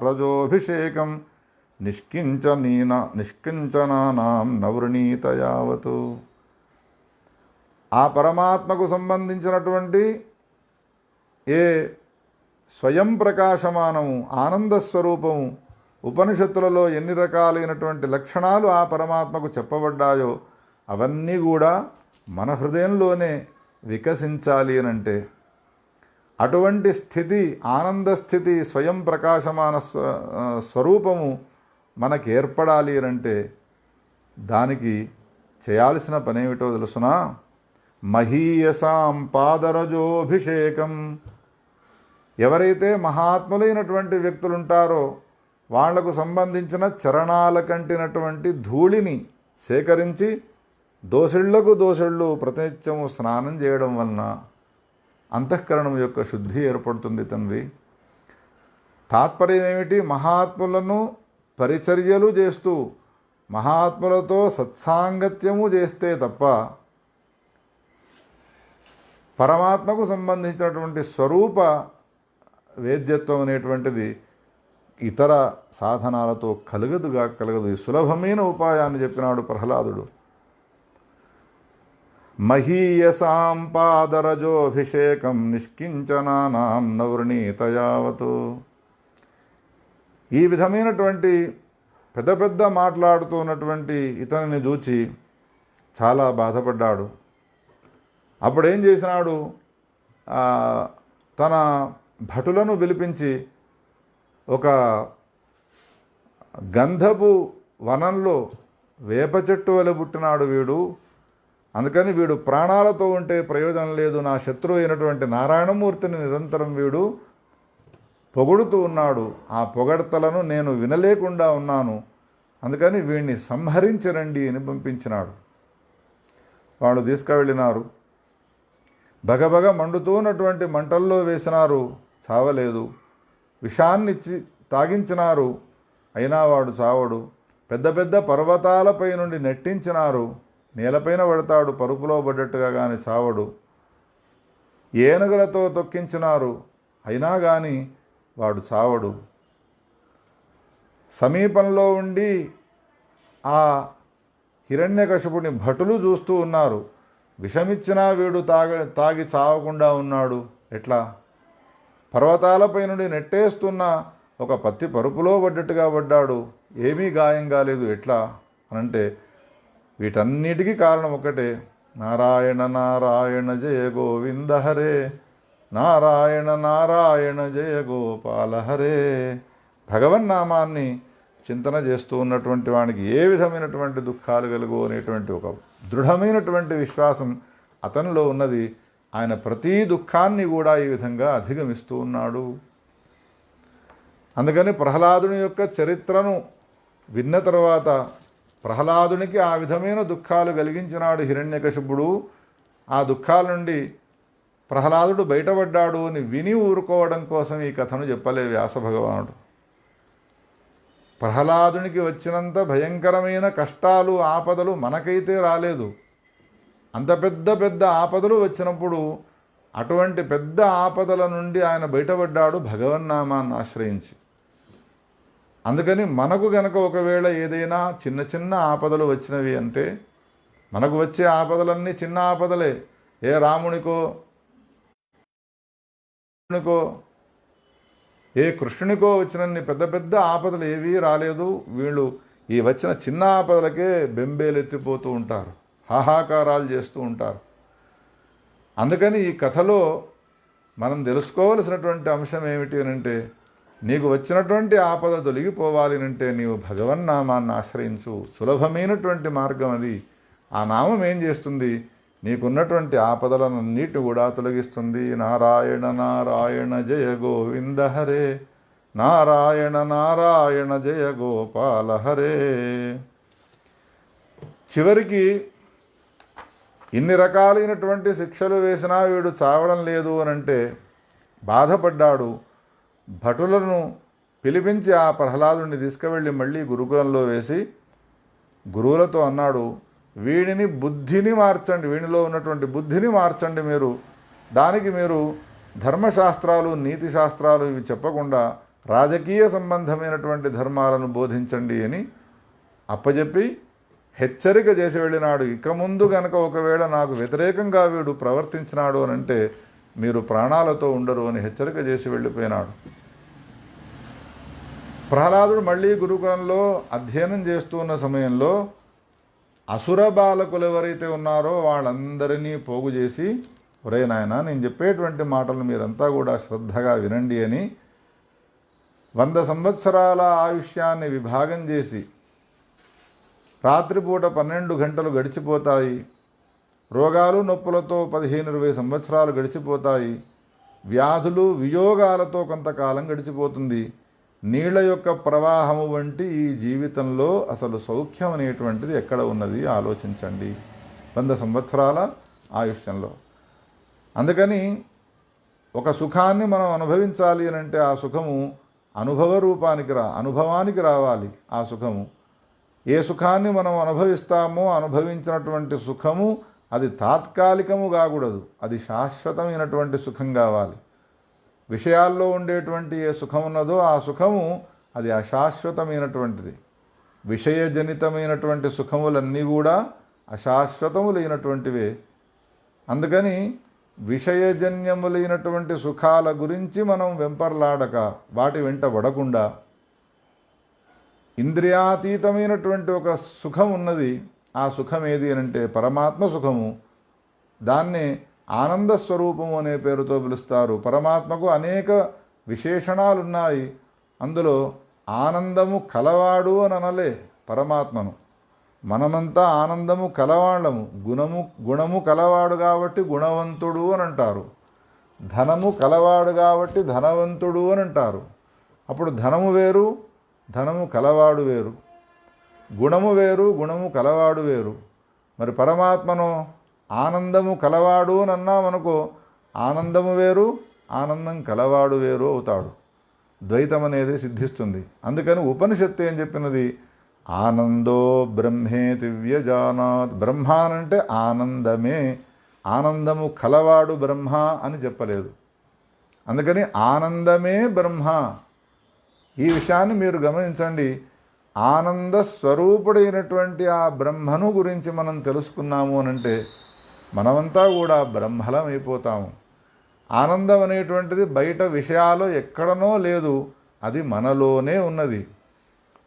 రజోభిషేకం నిష్కించనానాం నవృణీత యావతు. ఆ పరమాత్మకు సంబంధించినటువంటి ఏ స్వయం ప్రకాశమానము ఆనందస్వరూపము ఉపనిషత్తులలో ఎన్ని రకాలైనటువంటి లక్షణాలు ఆ పరమాత్మకు చెప్పబడ్డాయో అవన్నీ కూడా మన హృదయంలోనే వికసించాలి అనంటే, అటువంటి స్థితి ఆనంద స్థితి స్వయం ప్రకాశమాన స్వరూపము మనకు ఏర్పడాలి అనంటే దానికి చేయాల్సిన పనేమిటో తెలుసునా? మహీయసాం పాదరజోభిషేకం. ఎవరైతే మహాత్ములైనటువంటి వ్యక్తులుంటారో వాళ్లకు సంబంధించిన చరణాల కంటినటువంటి ధూళిని సేకరించి దోసిళ్లకు దోసిళ్ళు ప్రతినిత్యము స్నానం చేయడం వలన అంతఃకరణం యొక్క శుద్ధి ఏర్పడుతుంది తండ్రి. తాత్పర్యం ఏమిటి? మహాత్ములను పరిచర్యలు చేస్తూ మహాత్ములతో సత్సాంగత్యము చేస్తే తప్ప పరమాత్మకు సంబంధించినటువంటి స్వరూప వేద్యత్వం అనేటువంటిది ఇతర సాధనాలతో కలగదు. ఈ సులభమైన ఉపాయాన్ని చెప్పినాడు ప్రహ్లాదుడు. మహీయసాం పాదరజోభిషేకం నిష్కించనానాం నవృణీత యావతు. ఈ విధమైనటువంటి పెద్ద పెద్ద మాట్లాడుతున్నటువంటి ఇతనిని చూచి చాలా బాధపడ్డాడు. అప్పుడేం చేసినాడు? తన భటులను పిలిపించి ఒక గంధపు వనంలో వేప చెట్టు వలె పుట్టినాడు వీడు, అందుకని వీడు ప్రాణాలతో ఉంటే ప్రయోజనం లేదు, నా శత్రువు అయినటువంటి నారాయణమూర్తిని నిరంతరం వీడు పొగుడుతూ ఉన్నాడు, ఆ పొగడతలను నేను వినలేకుండా ఉన్నాను, అందుకని వీడిని సంహరించరండి అని పంపించినాడు. వాళ్ళు తీసుకువెళ్ళినారు. భగభగ మండుతున్నటువంటి మంటల్లో వేసినారు, చావలేదు. విషాన్నిచ్చి తాగించినారు, అయినా వాడు చావడు. పెద్ద పెద్ద పర్వతాలపై నుండి నెట్టించినారు, నేలపైన పడతాడు పరుపులో పడ్డట్టుగా కానీ చావడు. ఏనుగులతో తొక్కించినారు, అయినా కానీ వాడు చావడు. సమీపంలో ఉండి ఆ హిరణ్యకశిపుని భటులు చూస్తూ ఉన్నారు. విషమిచ్చినా వీడు తాగి చావకుండా ఉన్నాడు. ఎట్లా? పర్వతాలపై నుండి నెట్టేస్తున్న ఒక పత్తి పరుపులో పడ్డట్టుగా పడ్డాడు, ఏమీ గాయం కాలేదు. ఎట్లా అనంటే వీటన్నిటికీ కారణం ఒకటే, నారాయణ నారాయణ జయ గోవింద హరే, నారాయణ నారాయణ జయ గోపాల హరే. భగవన్నామాన్ని చింతన చేస్తూ ఉన్నటువంటి వానికి ఏ విధమైనటువంటి దుఃఖాలు కలుగు అనేటువంటి ఒక దృఢమైనటువంటి విశ్వాసం అతనిలో ఉన్నది. ఆయన ప్రతి దుఃఖాన్ని కూడా ఈ విధంగా అధిగమిస్తూ ఉన్నాడు. అందుకని ప్రహ్లాదుని యొక్క చరిత్రను విన్న తర్వాత ప్రహ్లాదునికి ఆ విధమైన దుఃఖాలు కలిగించినాడు హిరణ్యకశిపుడు. ఆ దుఃఖాల నుండి ప్రహ్లాదుడు బయటపడ్డాడు అని విని ఊరుకోవడం కోసం ఈ కథను చెప్పలే వ్యాస భగవానుడు. ప్రహ్లాదునికి వచ్చినంత భయంకరమైన కష్టాలు ఆపదలు మనకైతే రాలేదు. అంత పెద్ద పెద్ద ఆపదలు వచ్చినప్పుడు అటువంటి పెద్ద ఆపదల నుండి ఆయన బయటపడ్డాడు భగవన్నామాన్ని ఆశ్రయించి. అందుకని మనకు గనక ఒకవేళ ఏదైనా చిన్న చిన్న ఆపదలు వచ్చినవి అంటే, మనకు వచ్చే ఆపదలన్నీ చిన్న ఆపదలే. ఏ రామునికో ఏ కృష్ణునికో వచ్చినన్ని పెద్ద పెద్ద ఆపదలు ఏవీ రాలేదు. వీళ్ళు ఈ వచ్చిన చిన్న ఆపదలకే బెంబేలెత్తిపోతూ ఉంటారు, హాహాకారాలు చేస్తూ ఉంటారు. అందుకని ఈ కథలో మనం తెలుసుకోవలసినటువంటి అంశం ఏమిటి అనంటే, నీకు వచ్చినటువంటి ఆపద తొలగిపోవాలి అంటే నీవు భగవన్నామాన్ని ఆశ్రయించు. సులభమైనటువంటి మార్గం అది. ఆ నామం ఏం చేస్తుంది? నీకున్నటువంటి ఆపదలన్నిటి కూడా తొలగిస్తుంది. నారాయణ నారాయణ జయ గోవింద హరే, నారాయణ నారాయణ జయ గోపాల హరే. చివరికి ఇన్ని రకాలైనటువంటి శిక్షలు వేసినా వీడు చావడం లేదు అనంటే బాధపడ్డాడు. భటులను పిలిపించి ఆ ప్రహ్లాదుని తీసుకువెళ్ళి మళ్ళీ గురుకులంలో వేసి గురువులతో అన్నాడు, వీడిని బుద్ధిని మార్చండి, వీడిలో ఉన్నటువంటి బుద్ధిని మార్చండి మీరు. దానికి మీరు ధర్మశాస్త్రాలు నీతి శాస్త్రాలు ఇవి చెప్పకుండా రాజకీయ సంబంధమైనటువంటి ధర్మాలను బోధించండి అని అప్పజెప్పి హెచ్చరిక చేసి వెళ్ళినాడు. ఇక ముందు గనక ఒకవేళ నాకు వ్యతిరేకంగా వీడు ప్రవర్తించినాడు అని అంటే మీరు ప్రాణాలతో ఉండరు అని హెచ్చరిక చేసి వెళ్ళిపోయినాడు. ప్రహ్లాదుడు మళ్ళీ గురుకులంలో అధ్యయనం చేస్తూ ఉన్న సమయంలో అసుర బాలకులు ఎవరైతే ఉన్నారో వాళ్ళందరినీ పోగు చేసి, ఒరే నాయన, నేను చెప్పేటువంటి మాటలు మీరంతా కూడా శ్రద్ధగా వినండి అని 100 సంవత్సరాల ఆయుష్యాన్ని విభాగం చేసి, రాత్రిపూట 12 గంటలు గడిచిపోతాయి, రోగాలు నొప్పులతో 15-20 సంవత్సరాలు గడిచిపోతాయి, వ్యాధులు వియోగాలతో కొంతకాలం గడిచిపోతుంది, నీళ్ల యొక్క ప్రవాహము వంటి ఈ జీవితంలో అసలు సౌఖ్యం అనేటువంటిది ఎక్కడ ఉన్నది ఆలోచించండి 100 సంవత్సరాల ఆయుష్యంలో. అందుకని ఒక సుఖాన్ని మనం అనుభవించాలి అని అంటే ఆ సుఖము అనుభవానికి రావాలి. ఆ సుఖము ఏ సుఖాన్ని మనం అనుభవిస్తామో అనుభవించినటువంటి సుఖము అది తాత్కాలికము కాకూడదు, అది శాశ్వతమైనటువంటి సుఖం కావాలి. విషయాల్లో ఉండేటువంటి ఏ సుఖం ఉన్నదో ఆ సుఖము అది అశాశ్వతమైనటువంటిది. విషయజనితమైనటువంటి సుఖములన్నీ కూడా అశాశ్వతములైనటువంటివే. అందుకని విషయజన్యములైనటువంటి సుఖాల గురించి మనం వెంపర్లాడక, వాటి వెంట పడకుండా, ఇంద్రియాతీతమైనటువంటి ఒక సుఖం ఉన్నది. ఆ సుఖం ఏది అనంటే పరమాత్మ సుఖము. దాన్నే ఆనంద స్వరూపము అనే పేరుతో పిలుస్తారు. పరమాత్మకు అనేక విశేషణాలున్నాయి. అందులో ఆనందము కలవాడు అని అనలే పరమాత్మను. మనమంతా ఆనందము కలవాళ్ళము. గుణము కలవాడు కాబట్టి గుణవంతుడు అని అంటారు. ధనము కలవాడు కాబట్టి ధనవంతుడు అని అంటారు. అప్పుడు ధనము వేరు, ధనము కలవాడు వేరు. గుణము వేరు, గుణము కలవాడు వేరు. మరి పరమాత్మను ఆనందము కలవాడు అని అన్నామనుకో, ఆనందము వేరు, ఆనందం కలవాడు వేరు అవుతాడు. ద్వైతం అనేది సిద్ధిస్తుంది. అందుకని ఉపనిషత్తు ఏం చెప్పినది? ఆనందో బ్రహ్మేతి వ్యజానాత్. బ్రహ్మ అనంటే ఆనందమే. ఆనందము కలవాడు బ్రహ్మ అని చెప్పలేదు. అందుకని ఆనందమే బ్రహ్మ. ఈ విషయాన్ని మీరు గమనించండి. ఆనంద స్వరూపుడైనటువంటి ఆ బ్రహ్మను గురించి మనం తెలుసుకున్నాము అనంటే మనమంతా కూడా బ్రహ్మలం అయిపోతాము. ఆనందం అనేటువంటిది బయట విషయాలు ఎక్కడనో లేదు, అది మనలోనే ఉన్నది.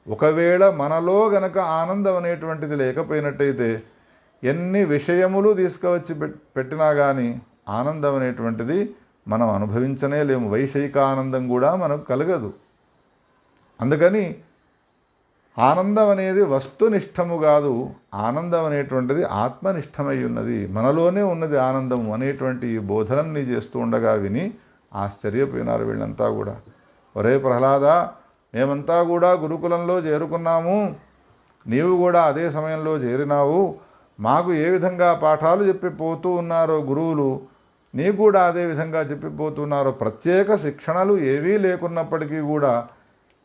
ఒకవేళ మనలో గనక ఆనందం అనేటువంటిది లేకపోయినట్టయితే ఎన్ని విషయములు తీసుకువచ్చి పెట్టినా కానీ ఆనందం అనేటువంటిది మనం అనుభవించనే లేము. వైషయిక ఆనందం కూడా మనకు కలగదు. అందుకని ఆనందం అనేది వస్తునిష్టము కాదు, ఆనందం అనేటువంటిది ఆత్మనిష్టమై ఉన్నది. మనలోనే ఉన్నది ఆనందము అనేటువంటి ఈ బోధనని చేస్తూ ఉండగా విని ఆశ్చర్యపోయినారు వీళ్ళంతా కూడా. ఒరే ప్రహ్లాద, మేమంతా కూడా గురుకులంలో చేరుకున్నాము, నీవు కూడా అదే సమయంలో చేరినావు. మాకు ఏ విధంగా పాఠాలు చెప్పిపోతూ ఉన్నారో గురువులు, నీకు కూడా అదే విధంగా చెప్పిపోతున్నారో. ప్రత్యేక శిక్షణలు ఏవీ లేకున్నప్పటికీ కూడా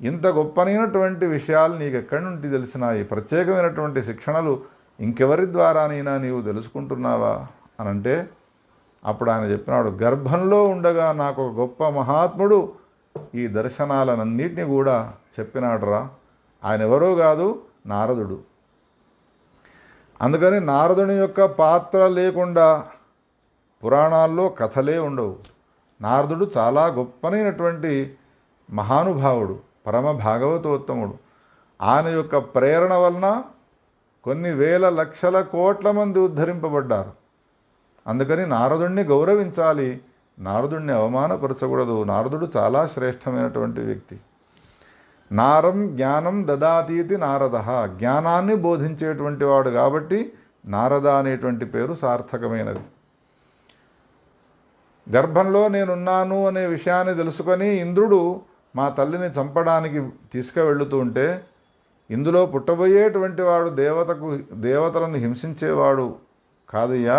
ఇంత గొప్పనైనటువంటి విషయాలు నీకు ఎక్కడి నుండి తెలిసినాయి? ప్రత్యేకమైనటువంటి శిక్షణలు ఇంకెవరి ద్వారానైనా నీవు తెలుసుకుంటున్నావా అనంటే అప్పుడు ఆయన చెప్పినాడు, గర్భంలో ఉండగా నాకు ఒక గొప్ప మహాత్ముడు ఈ దర్శనాలన్నింటినీ కూడా చెప్పినాడురా. ఆయన ఎవరో కాదు, నారదుడు. అందుకని నారదుని యొక్క పాత్ర లేకుండా పురాణాల్లో కథలే ఉండవు. నారదుడు చాలా గొప్పనైనటువంటి మహానుభావుడు, పరమ భాగవతోత్తముడు. ఆయన యొక్క ప్రేరణ వలన కొన్ని వేల లక్షల కోట్ల మంది ఉద్ధరింపబడ్డారు. అందుకని నారదుణ్ణి గౌరవించాలి, నారదుణ్ణి అవమానపరచకూడదు. నారదుడు చాలా శ్రేష్టమైనటువంటి వ్యక్తి. నారం జ్ఞానం దదాతీతి నారద. జ్ఞానాన్ని బోధించేటువంటి వాడు కాబట్టి నారద అనేటువంటి పేరు సార్థకమైనది. గర్భంలో నేనున్నాను అనే విషయాన్ని తెలుసుకొని ఇంద్రుడు మా తల్లిని చంపడానికి తీసుకువెళ్ళుతూ ఉంటే, ఇందులో పుట్టబోయేటువంటి వాడు దేవతలను హింసించేవాడు కాదయ్యా,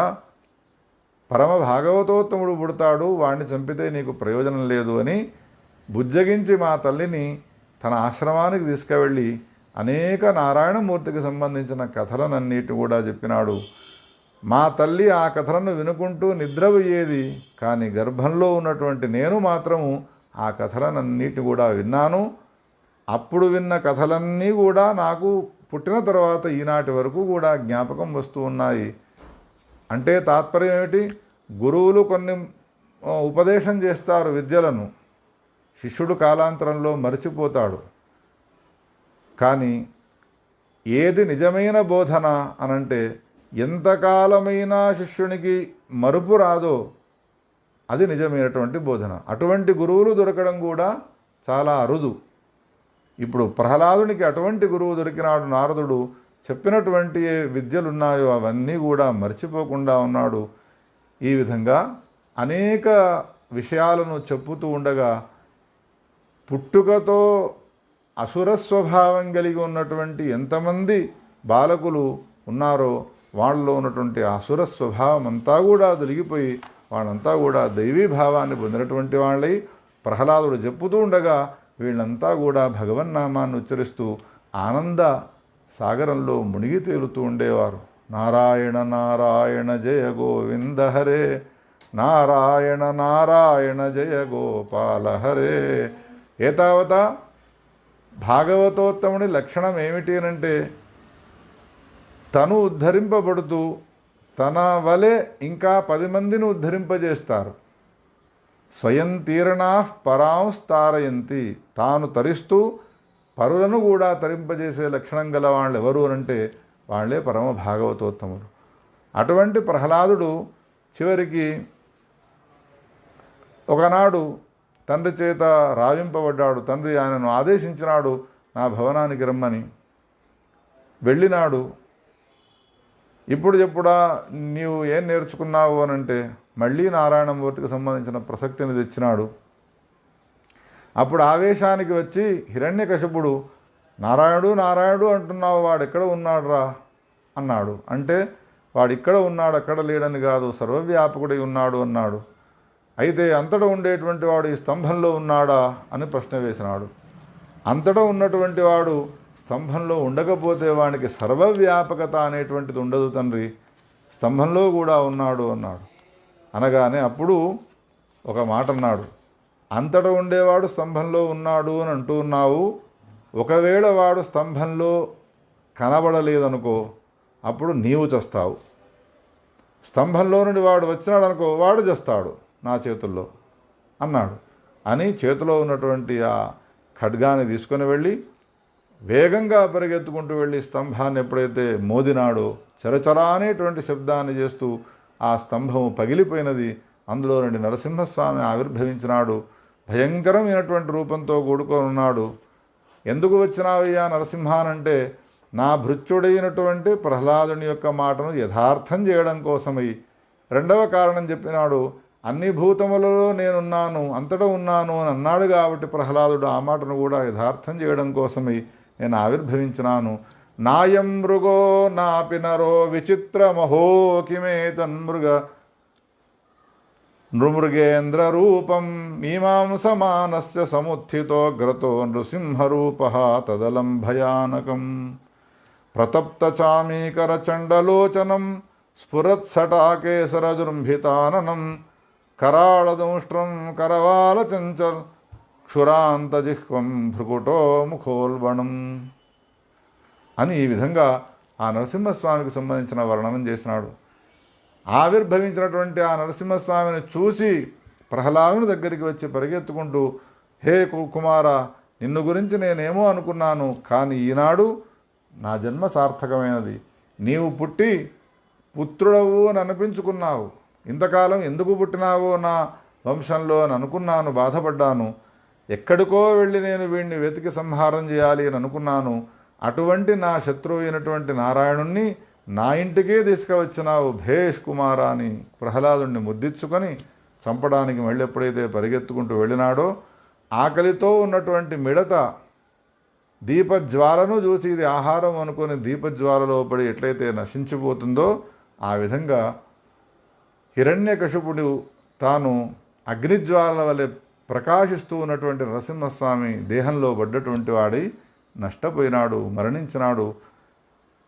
పరమ భాగవతోత్తముడు పుడతాడు, వాడిని చంపితే నీకు ప్రయోజనం లేదు అని బుజ్జగించి మా తల్లిని తన ఆశ్రమానికి తీసుకువెళ్ళి అనేక నారాయణమూర్తికి సంబంధించిన కథలనన్నిటి కూడా చెప్పినాడు. మా తల్లి ఆ కథలను వినుకుంటూ నిద్రపోయేది, కానీ గర్భంలో ఉన్నటువంటి నేను మాత్రము ఆ కథలనన్నిటిని కూడా విన్నాను. అప్పుడు విన్న కథలన్నీ కూడా నాకు పుట్టిన తర్వాత ఈనాటి వరకు కూడా జ్ఞాపకం వస్తూ ఉన్నాయి. అంటే తాత్పర్యం ఏమిటి? గురువులు కొన్ని ఉపదేశం చేస్తారు విద్యలను, శిష్యుడు కాలాంతరంలో మరిచిపోతాడు. కానీ ఏది నిజమైన బోధన అనంటే ఎంతకాలమైనా శిష్యునికి మరుపు రాదో అది నిజమైనటువంటి బోధన. అటువంటి గురువులు దొరకడం కూడా చాలా అరుదు. ఇప్పుడు ప్రహ్లాదునికి అటువంటి గురువు దొరికినాడు. నారదుడు చెప్పినటువంటి ఏ విద్యలున్నాయో అవన్నీ కూడా మర్చిపోకుండా ఉన్నాడు. ఈ విధంగా అనేక విషయాలను చెప్పుతూ ఉండగా పుట్టుకతో అసుర స్వభావం కలిగి ఉన్నటువంటి ఎంతమంది బాలకులు ఉన్నారో వాళ్ళలో ఉన్నటువంటి అసుర స్వభావం అంతా కూడా తొలగిపోయి వాళ్ళంతా కూడా దైవీభావాన్ని పొందినటువంటి వాళ్ళై ప్రహ్లాదుడు చెప్పుతూ ఉండగా వీళ్ళంతా కూడా భగవన్నామాన్ని ఉచ్చరిస్తూ ఆనంద సాగరంలో మునిగి తేలుతూ ఉండేవారు. నారాయణ నారాయణ జయ గోవింద హరే, నారాయణ నారాయణ జయ గోపాల హరే. ఏతావత భాగవతోత్తముని లక్షణం ఏమిటి అనంటే తను ఉద్ధరింపబడుతూ తన వలె ఇంకా 10 మందిని ఉద్ధరింపజేస్తారు. స్వయం తీరణా పరాంస్తారయంతి, తాను తరిస్తూ పరులను కూడా తరింపజేసే లక్షణం గల వాళ్ళు ఎవరు అనంటే వాళ్ళే పరమ భాగవతోత్తములు. అటువంటి ప్రహ్లాదుడు చివరికి ఒకనాడు తండ్రి చేత రావింపబడ్డాడు. తండ్రి ఆయనను ఆదేశించినాడు నా భవనానికి రమ్మని. వెళ్ళినాడు. ఇప్పుడు చెప్పుడా నీవు ఏం నేర్చుకున్నావు అనంటే మళ్ళీ నారాయణమూర్తికి సంబంధించిన ప్రసక్తిని తెచ్చినాడు. అప్పుడు ఆవేశానికి వచ్చి హిరణ్యకశిపుడు నారాయణుడు నారాయణుడు అంటున్నావు, వాడు ఎక్కడ ఉన్నాడురా అన్నాడు. అంటే వాడు ఇక్కడ ఉన్నాడు, అక్కడ లేడని కాదు, సర్వవ్యాపకుడై ఉన్నాడు అన్నాడు. అయితే అంతటా ఉండేటువంటి వాడు ఈ స్తంభంలో ఉన్నాడా అని ప్రశ్న వేసినాడు. అంతటా ఉన్నటువంటి వాడు స్తంభంలో ఉండకపోతే వానికి సర్వవ్యాపకత అనేటువంటిది ఉండదు తండ్రి, స్తంభంలో కూడా ఉన్నాడు అన్నాడు. అనగానే అప్పుడు ఒక మాట అన్నాడు, అంతటా ఉండేవాడు స్తంభంలో ఉన్నాడు అని అంటూ ఉన్నావు, ఒకవేళ వాడు స్తంభంలో కనబడలేదనుకో అప్పుడు నీవు చస్తావు. స్తంభంలో నుండి వాడు వచ్చినాడు అనుకో వాడు చస్తాడు నా చేతుల్లో అన్నాడు. అని చేతిలో ఉన్నటువంటి ఆ ఖడ్గాన్ని తీసుకొని వెళ్ళి వేగంగా పరిగెత్తుకుంటూ వెళ్ళి స్తంభాన్ని ఎప్పుడైతే మోదినాడో చరచరా అనేటువంటి శబ్దాన్ని చేస్తూ ఆ స్తంభము పగిలిపోయినది. అందులో నుండి నరసింహస్వామి ఆవిర్భవించినాడు. భయంకరమైనటువంటి రూపంతో కూడుకొనున్నాడు. ఎందుకు వచ్చినావయ్యా నరసింహానంటే నా భృత్యుడైనటువంటి ప్రహ్లాదుని యొక్క మాటను యథార్థం చేయడం కోసమై. రెండవ కారణం చెప్పినాడు, అన్ని భూతములలో నేనున్నాను, అంతటా ఉన్నాను అని అన్నాడు కాబట్టి ప్రహ్లాదుడు ఆ మాటను కూడా యథార్థం చేయడం కోసమై నేను ఆవిర్భవించినాను. నాయం మృగో నాపి నరో విచిత్రమహో కిమే తన్మృగ నృమృగేంద్ర రూపం మీమాంసమానస్య సముత్థితో గ్రతో నృసింహరూప తదలం భయానకం ప్రతప్త చామీకర చండలోచనం స్ఫురత్సటాకేసరజృంభితాననం కరాళదంష్ట్రం కరవాల చంచల్ క్షురాంతజిహ్వం భృకుటో ముఖోల్బణం అని ఈ విధంగా ఆ నరసింహస్వామికి సంబంధించిన వర్ణనం చేసినాడు. ఆవిర్భవించినటువంటి ఆ నరసింహస్వామిని చూసి ప్రహ్లాదుని దగ్గరికి వచ్చి పరిగెత్తుకుంటూ, హే కుమార, నిన్ను గురించి నేనేమో అనుకున్నాను, కానీ ఈనాడు నా జన్మ సార్థకమైనది. నీవు పుట్టి పుత్రుడవు అని అనిపించుకున్నావు. ఇంతకాలం ఎందుకు పుట్టినావో నా వంశంలో అని అనుకున్నాను, బాధపడ్డాను. ఎక్కడికో వెళ్ళి నేను వీడిని వెతికి సంహారం చేయాలి అని అనుకున్నాను. అటువంటి నా శత్రువు అయినటువంటి నారాయణుణ్ణి నా ఇంటికే తీసుకువచ్చినావు భేష్ కుమార అని ప్రహ్లాదుణ్ణి ముద్దిచ్చుకొని చంపడానికి మళ్ళీ ఎప్పుడైతే పరిగెత్తుకుంటూ వెళ్ళినాడో ఆకలితో ఉన్నటువంటి మిడత దీపజ్వాలను చూసి ఇది ఆహారం అనుకుని దీపజ్వాలలో పడి ఎట్లయితే నశించిపోతుందో ఆ విధంగా హిరణ్యకశిపుడు తాను అగ్నిజ్వాలల వలె ప్రకాశిస్తూ ఉన్నటువంటి నరసింహస్వామి దేహంలో పడ్డటువంటి వాడి నష్టపోయినాడు, మరణించినాడు.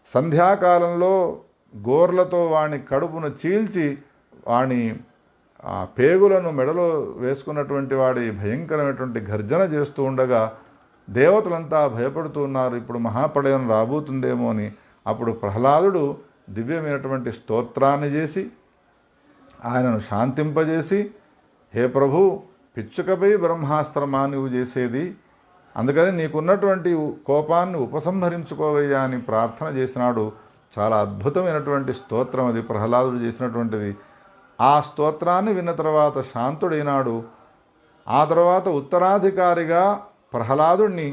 సంధ్యాకాలంలో గోర్లతో వాని కడుపును చీల్చి వాని ఆ పేగులను మెడలో వేసుకున్నటువంటి వాడి భయంకరమైనటువంటి గర్జన చేస్తూ ఉండగా దేవతలంతా భయపడుతూ ఉన్నారు, ఇప్పుడు మహాప్రళయం రాబోతుందేమో అని. అప్పుడు ప్రహ్లాదుడు దివ్యమైనటువంటి స్తోత్రాన్ని చేసి ఆయనను శాంతింపజేసి, హే ప్రభు, పిచ్చుకపై బ్రహ్మాస్త్రమా నువ్వు చేసేది, అందుకని నీకున్నటువంటి కోపాన్ని ఉపసంహరించుకోవయ్యా అని ప్రార్థన చేసినాడు. చాలా అద్భుతమైనటువంటి స్తోత్రం అది ప్రహ్లాదుడు చేసినటువంటిది. ఆ స్తోత్రాన్ని విన్న తర్వాత శాంతుడైనాడు. ఆ తర్వాత ఉత్తరాధికారిగా ప్రహ్లాదుడిని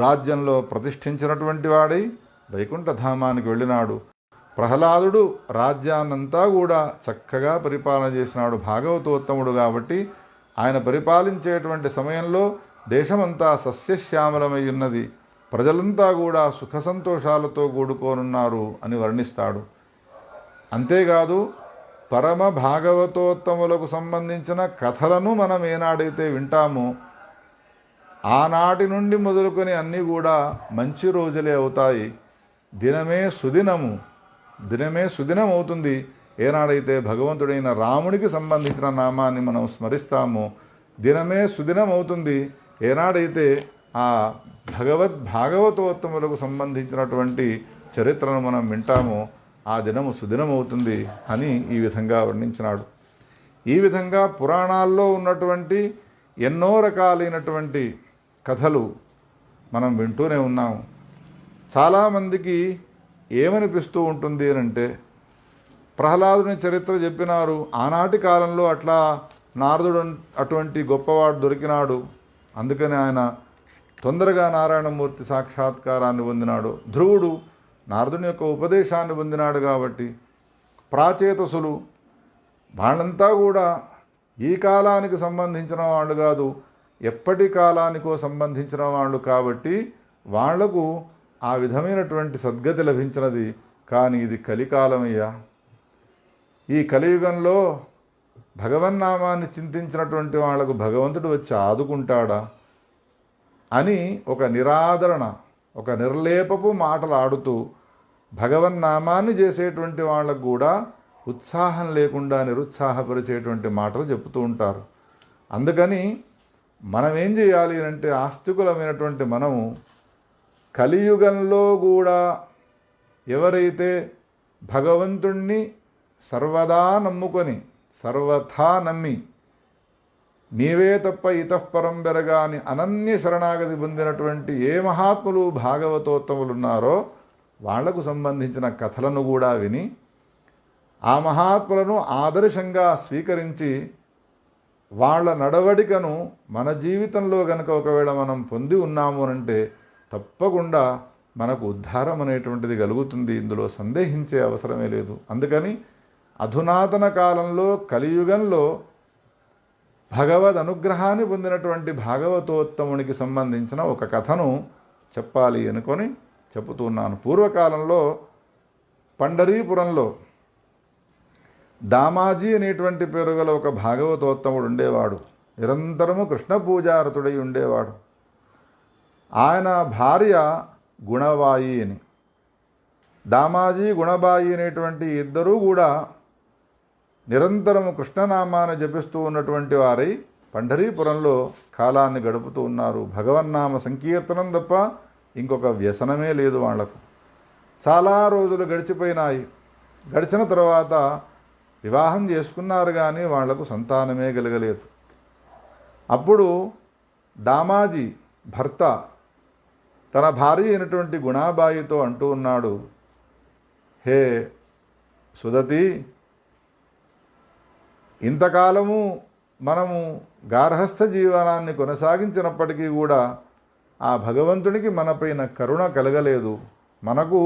రాజ్యంలో ప్రతిష్ఠించినటువంటి వాడై వైకుంఠధామానికి వెళ్ళినాడు. ప్రహ్లాదుడు రాజ్యాన్నంతా కూడా చక్కగా పరిపాలన చేసినాడు. భాగవతోత్తముడు కాబట్టి ఆయన పరిపాలించేటువంటి సమయంలో దేశమంతా సస్యశ్యామలమై ఉన్నది, ప్రజలంతా కూడా సుఖ సంతోషాలతో కూడుకోనున్నారు అని వర్ణిస్తాడు. అంతేకాదు పరమ భాగవతోత్తములకు సంబంధించిన కథలను మనం ఏనాడైతే వింటామో ఆనాటి నుండి మొదలుకొని అన్నీ కూడా మంచి రోజులే అవుతాయి. దినమే సుదినం అవుతుంది. ఏనాడైతే భగవంతుడైన రామునికి సంబంధించిన నామాన్ని మనం స్మరిస్తామో దినమే సుదినం అవుతుంది. ఏనాడైతే ఆ భాగవతోత్తములకు సంబంధించినటువంటి చరిత్రను మనం వింటామో ఆ దినము సుదినమవుతుంది అని ఈ విధంగా వర్ణించినాడు. ఈ విధంగా పురాణాల్లో ఉన్నటువంటి ఎన్నో రకాలైనటువంటి కథలు మనం వింటూనే ఉన్నాము. చాలామందికి ఏమనిపిస్తూ ఉంటుంది అంటే, ప్రహ్లాదుని చరిత్ర చెప్పినారు, ఆనాటి కాలంలో అట్లా నారదుడు అటువంటి గొప్పవాడు దొరికినాడు, అందుకని ఆయన తొందరగా నారాయణమూర్తి సాక్షాత్కారాన్ని పొందినాడు. ధ్రువుడు నారదుని యొక్క ఉపదేశాన్ని పొందినాడు కాబట్టి ప్రాచేతసులు వాళ్ళంతా కూడా ఈ కాలానికి సంబంధించిన వాళ్ళు కాదు, ఎప్పటి కాలానికో సంబంధించిన వాళ్ళు కాబట్టి వాళ్లకు ఆ విధమైనటువంటి సద్గతి లభించినది. కానీ ఇది కలికాలమయ్యా. ఈ కలియుగంలో భగవన్నామాన్ని చింతించినటువంటి వాళ్లకు భగవంతుడు వచ్చి ఆదుకుంటాడా అని ఒక నిరాదరణ, ఒక నిర్లేపపు మాటలు ఆడుతూ భగవన్నామాన్ని చేసేటువంటి వాళ్ళకు కూడా ఉత్సాహం లేకుండా నిరుత్సాహపరిచేటువంటి మాటలు చెప్తూ ఉంటారు. అందుకని మనం ఏం చేయాలి అంటే, ఆస్తికులమైనటువంటి మనము కలియుగంలో కూడా ఎవరైతే భగవంతుణ్ణి సర్వదా నమ్ముకొని సర్వథా నమ్మి నీవే తప్ప ఇతఃపరం బెరగా అని అనన్య శరణాగతి పొందినటువంటి ఏ మహాత్ములు భాగవతోత్తములున్నారో వాళ్లకు సంబంధించిన కథలను కూడా విని ఆ మహాత్ములను ఆదర్శంగా స్వీకరించి వాళ్ళ నడవడికను మన జీవితంలో గనక ఒకవేళ మనం పొంది ఉన్నాము అంటే తప్పకుండా మనకు ఉద్ధారం అనేటువంటిది కలుగుతుంది. ఇందులో సందేహించే అవసరమే లేదు. అందుకని అధునాతన కాలంలో కలియుగంలో భగవద్ అనుగ్రహాన్ని పొందినటువంటి భాగవతోత్తమునికి సంబంధించిన ఒక కథను చెప్పాలి అనుకొని చెబుతున్నాను. పూర్వకాలంలో పండరీపురంలో దామాజీ అనేటువంటి పేరు గల ఒక భాగవతోత్తముడు ఉండేవాడు. నిరంతరము కృష్ణ పూజారతుడై ఉండేవాడు. ఆయన భార్య గుణబాయి అని. దామాజీ గుణబాయి అనేటువంటి ఇద్దరూ కూడా నిరంతరము కృష్ణనామాన్ని జపిస్తూ ఉన్నటువంటి వారై పండరీపురంలో కాలాన్ని గడుపుతూ ఉన్నారు. భగవన్నామ సంకీర్తనం తప్ప ఇంకొక వ్యసనమే లేదు వాళ్లకు. చాలా రోజులు గడిచిపోయినాయి. గడిచిన తర్వాత వివాహం చేసుకున్నారు, కానీ వాళ్లకు సంతానమే కలగలేదు. అప్పుడు దామాజీ భర్త తన భార్య అయినటువంటి గుణాబాయితో అంటూ ఉన్నాడు, హే సుదతి, ఇంతకాలము మనము గార్హస్థ జీవనాన్ని కొనసాగించినప్పటికీ కూడా ఆ భగవంతునికి మనపైన కరుణ కలగలేదు, మనకు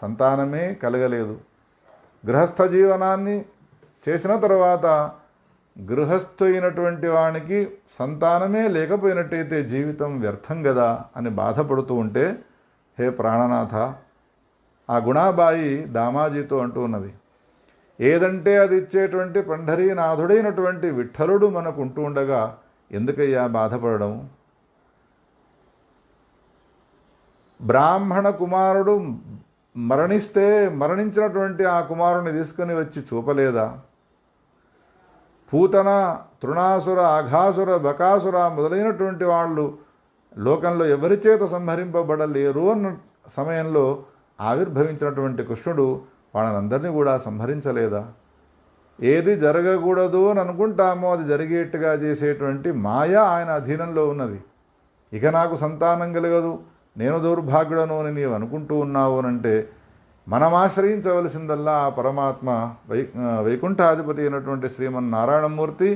సంతానమే కలగలేదు. గృహస్థ జీవనాన్ని చేసిన తర్వాత గృహస్థు అయినటువంటి వానికి సంతానమే లేకపోయినట్టయితే జీవితం వ్యర్థం కదా అని బాధపడుతూ ఉంటే, హే ప్రాణనాథ, ఆ గుణాబాయి దామాజీతో అంటూ ఉన్నది, ఏదంటే అది ఇచ్చేటువంటి పండరీనాథుడైనటువంటి విఠలుడు మనకు ఉంటూ ఉండగా ఎందుకయ్యా బాధపడడం? బ్రాహ్మణ కుమారుడు మరణిస్తే మరణించినటువంటి ఆ కుమారుని తీసుకుని వచ్చి చూపలేదా? పూతన, తృణాసుర, అఘాసుర, బకాసుర మొదలైనటువంటి వాళ్ళు లోకంలో ఎవరి చేత సంహరింపబడలేరు అన్న సమయంలో ఆవిర్భవించినటువంటి కృష్ణుడు వాళ్ళనందరినీ కూడా సంహరించలేదా? ఏది జరగకూడదు అని అనుకుంటామో అది జరిగేట్టుగా చేసేటువంటి మాయ ఆయన అధీనంలో ఉన్నది. ఇక నాకు సంతానం కలగదు, నేను దౌర్భాగ్యుడను అని నీవు అనుకుంటూ ఉన్నావు అనంటే మనం ఆశ్రయించవలసిందల్లా ఆ పరమాత్మ వైకుంఠాధిపతి అయినటువంటి శ్రీమన్నారాయణమూర్తి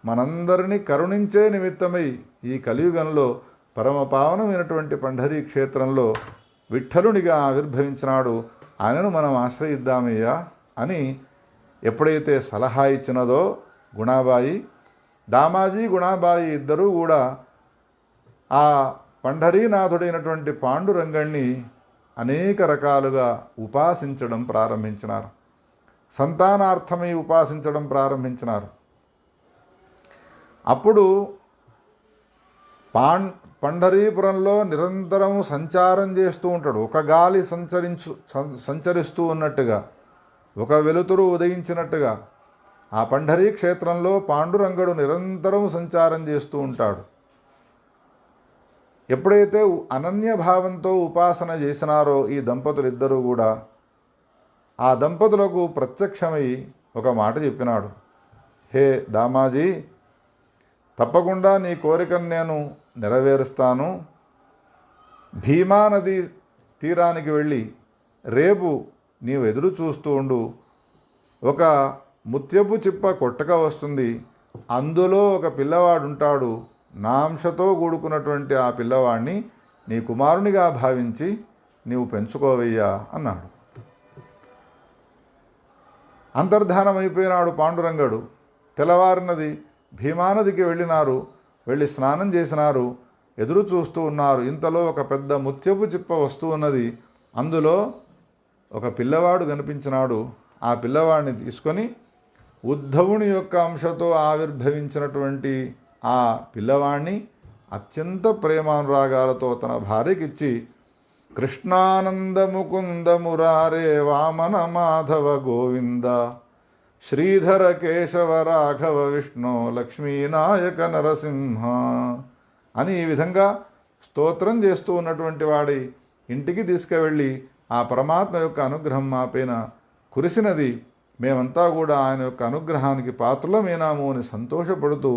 మనందరినీ కరుణించే నిమిత్తమై ఈ కలియుగంలో పరమపావనమైనటువంటి పంఢరీ క్షేత్రంలో విఠలునిగా ఆవిర్భవించినాడు. ఆయనను మనం ఆశ్రయిద్దామయ్యా అని ఎప్పుడైతే సలహా ఇచ్చినదో గుణాబాయి, దామాజీ గుణాబాయి ఇద్దరూ కూడా ఆ పంఢరీనాథుడైనటువంటి పాండురంగణ్ణి అనేక రకాలుగా ఉపాసించడం ప్రారంభించినారు. సంతానార్థమై ఉపాసించడం ప్రారంభించినారు. అప్పుడు పంఢరీపురంలో నిరంతరం సంచారం చేస్తూ ఉంటాడు. ఒక గాలి సంచరిస్తూ ఉన్నట్టుగా, ఒక వెలుతురు ఉదయించినట్టుగా ఆ పంఢరీ క్షేత్రంలో పాండురంగడు నిరంతరం సంచారం చేస్తూ ఉంటాడు. ఎప్పుడైతే అనన్య భావంతో ఉపాసన చేసినారో ఈ దంపతులిద్దరూ కూడా, ఆ దంపతులకు ప్రత్యక్షమై ఒక మాట చెప్పినాడు. హే దామాజీ, తప్పకుండా నీ కోరికను నేను నెరవేరుస్తాను. భీమా నది తీరానికి వెళ్ళి రేపు నీవు ఎదురు చూస్తూ ఉండు. ఒక ముత్యపు చిప్ప కొట్టక వస్తుంది, అందులో ఒక పిల్లవాడుంటాడు. నా అంశతో కూడుకున్నటువంటి ఆ పిల్లవాడిని నీ కుమారునిగా భావించి నీవు పెంచుకోవయ్యా అన్నాడు. అంతర్ధానమైపోయినాడు పాండురంగడు. తెల్లవారినది, భీమానదికి వెళ్ళినారు. వెళ్ళి స్నానం చేసినారు. ఎదురు చూస్తూ ఉన్నారు. ఇంతలో ఒక పెద్ద ముత్యపు చిప్ప వస్తూ ఉన్నది. అందులో ఒక పిల్లవాడు కనిపించినాడు. ఆ పిల్లవాడిని తీసుకొని ఉద్ధవుని యొక్క అంశతో ఆవిర్భవించినటువంటి ఆ పిల్లవాణ్ణి అత్యంత ప్రేమానురాగాలతో తన భార్యకిచ్చి, కృష్ణానంద ముకుంద మురారే వామన మాధవ గోవింద శ్రీధర కేశవ రాఘవ విష్ణు లక్ష్మీనాయక నరసింహ అని ఈ విధంగా స్తోత్రం చేస్తూ ఉన్నటువంటి వాడి ఇంటికి తీసుకువెళ్ళి, ఆ పరమాత్మ యొక్క అనుగ్రహం మా పైన కురిసినది, మేమంతా కూడా ఆయన యొక్క అనుగ్రహానికి పాత్రులమేనాము అని సంతోషపడుతూ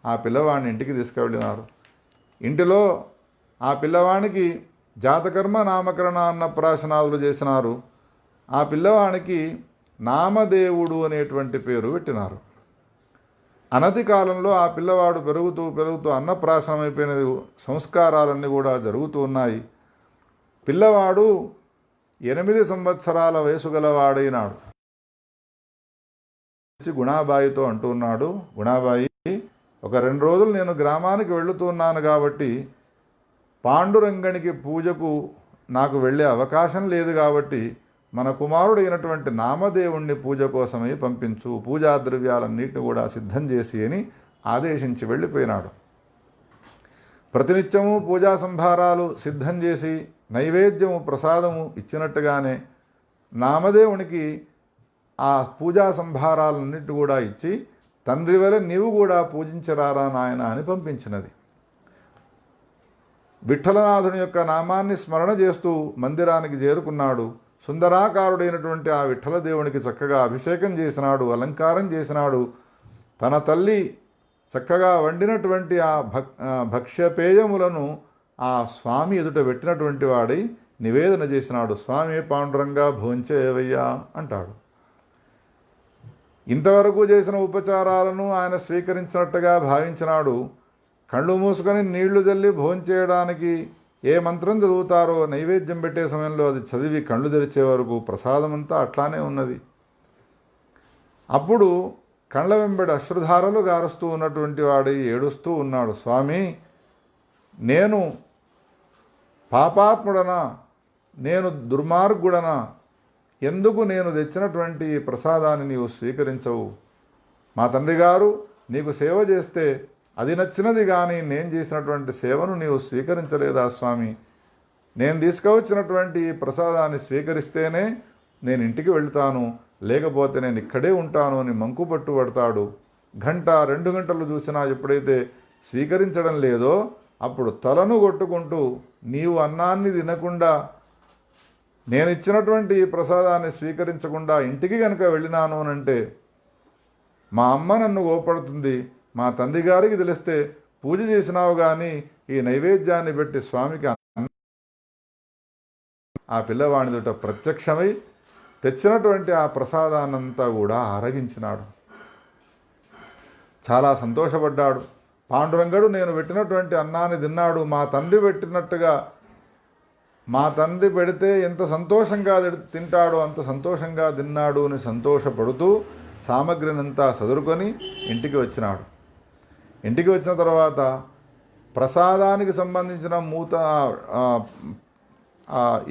ఆ పిల్లవాడిని ఇంటికి తీసుకువెళ్ళినారు. ఇంటిలో ఆ పిల్లవానికి జాతకర్మ, నామకరణ, అన్నప్రాశనాదులు చేసినారు. ఆ పిల్లవానికి నామదేవుడు అనేటువంటి పేరు పెట్టినారు. అనతి కాలంలో ఆ పిల్లవాడు పెరుగుతూ అన్నప్రాశనం అయిపోయినది. సంస్కారాలన్నీ కూడా జరుగుతూ ఉన్నాయి. పిల్లవాడు 8 సంవత్సరాల వయసు గలవాడైనాడు. గుణాబాయితో అంటున్నాడు, గుణాబాయి, ఒక 2 రోజులు నేను గ్రామానికి వెళుతున్నాను కాబట్టి పాండురంగనికి పూజకు నాకు వెళ్ళే అవకాశం లేదు కాబట్టి మన కుమారుడైనటువంటి నామదేవుణ్ణి పూజ కోసమై పంపించు, పూజా ద్రవ్యాలన్నిటిని కూడా సిద్ధం చేసి అని ఆదేశించి వెళ్ళిపోయినాడు. ప్రతినిత్యము పూజా సంభారాలు సిద్ధం చేసి నైవేద్యము, ప్రసాదము ఇచ్చినట్టుగానే నామదేవునికి ఆ పూజా సంభారాలన్నిటి కూడా ఇచ్చి, తండ్రి వలె నీవు కూడా పూజించరారా నాయన అని పంపించినది. విఠలనాథుని యొక్క నామాన్ని స్మరణ చేస్తూ మందిరానికి చేరుకున్నాడు. సుందరాకారుడైనటువంటి ఆ విఠలదేవునికి చక్కగా అభిషేకం చేసినాడు, అలంకారం చేసినాడు. తన తల్లి చక్కగా వండినటువంటి ఆ భక్ష్యపేయములను ఆ స్వామి ఎదుట పెట్టినటువంటి వాడై నివేదన చేసినాడు. స్వామి పాండురంగా భోంచేవయ్యా అంటాడు. ఇంతవరకు చేసిన ఉపచారాలను ఆయన స్వీకరించినట్టుగా భావించినాడు. కళ్ళు మూసుకొని నీళ్లు జల్లి భోంచేయడానికి ఏ మంత్రం చదువుతారో నైవేద్యం పెట్టే సమయంలో అది చదివి కళ్ళు తెరిచే వరకు ప్రసాదమంతా అట్లానే ఉన్నది. అప్పుడు కళ్ళ వెంబడి అశ్రుధారలు గారుస్తూ ఉన్నటువంటి వాడి ఏడుస్తూ ఉన్నాడు. స్వామి, నేను పాపాత్ముడనా, నేను దుర్మార్గుడనా, ఎందుకు నేను తెచ్చినటువంటి ప్రసాదాన్ని నీవు స్వీకరించవు? మా తండ్రి గారు నీకు సేవ చేస్తే అది నచ్చినది కానీ నేను చేసినటువంటి సేవను నీవు స్వీకరించలేదా స్వామి? నేను తీసుకువచ్చినటువంటి ప్రసాదాన్ని స్వీకరిస్తేనే నేను ఇంటికి వెళ్తాను, లేకపోతే నేను ఇక్కడే ఉంటాను అని మంకు పట్టుబడతాడు. గంట 2 గంటలు చూసినా ఎప్పుడైతే స్వీకరించడం లేదో అప్పుడు తలను కొట్టుకుంటూ, నీవు అన్నాన్ని తినకుండా నేను ఇచ్చినటువంటి ఈ ప్రసాదాన్ని స్వీకరించకుండా ఇంటికి కనుక వెళ్ళినాను అనంటే మా అమ్మ నన్ను కోపడుతుంది, మా తండ్రి గారికి తెలిస్తే పూజ చేసినావు కానీ ఈ నైవేద్యాన్ని పెట్టి స్వామికి ఆ పిల్లవాడి దుట ప్రత్యక్షమై తెచ్చినటువంటి ఆ ప్రసాదాన్నంతా కూడా ఆరగించినాడు. చాలా సంతోషపడ్డాడు. పాండురంగడు నేను పెట్టినటువంటి అన్నాన్ని తిన్నాడు, మా తండ్రి పెట్టినట్టుగా, మా తండ్రి పెడితే ఎంత సంతోషంగా తింటాడో అంత సంతోషంగా తిన్నాడు అని సంతోషపడుతూ సామగ్రినంతా సదురుకొని ఇంటికి వచ్చినాడు. ఇంటికి వచ్చిన తర్వాత ప్రసాదానికి సంబంధించిన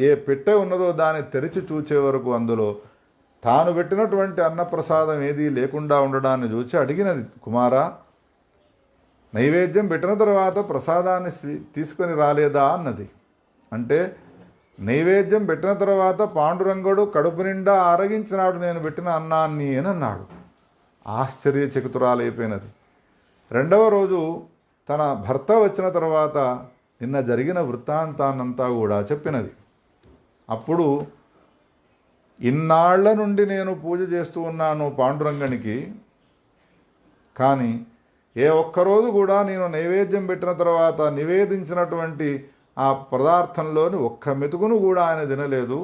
ఏ పెట్టె ఉన్నదో దాన్ని తెరిచి చూచే వరకు అందులో తాను పెట్టినటువంటి అన్నప్రసాదం ఏదీ లేకుండా ఉండడాన్ని చూసి అడిగినది, కుమారా, నైవేద్యం పెట్టిన తర్వాత ప్రసాదాన్ని తీసుకొని రాలేదా అన్నది. అంటే నైవేద్యం పెట్టిన తర్వాత పాండురంగుడు కడుపు నిండా ఆరగించినాడు నేను పెట్టిన అన్నాన్ని అని అన్నాడు. ఆశ్చర్యచకితురాలైపోయినది. రెండవ రోజు తన భర్త వచ్చిన తర్వాత నిన్న జరిగిన వృత్తాంతాన్నంతా కూడా చెప్పినది. అప్పుడు ఇన్నాళ్ల నుండి నేను పూజ చేస్తూ ఉన్నాను పాండురంగనికి, కానీ ఏ ఒక్కరోజు కూడా నేను నైవేద్యం పెట్టిన తర్వాత నివేదించినటువంటి ఆ పదార్థంలోని ఒక్క మెతుకును కూడా ఆయన తినలేదు.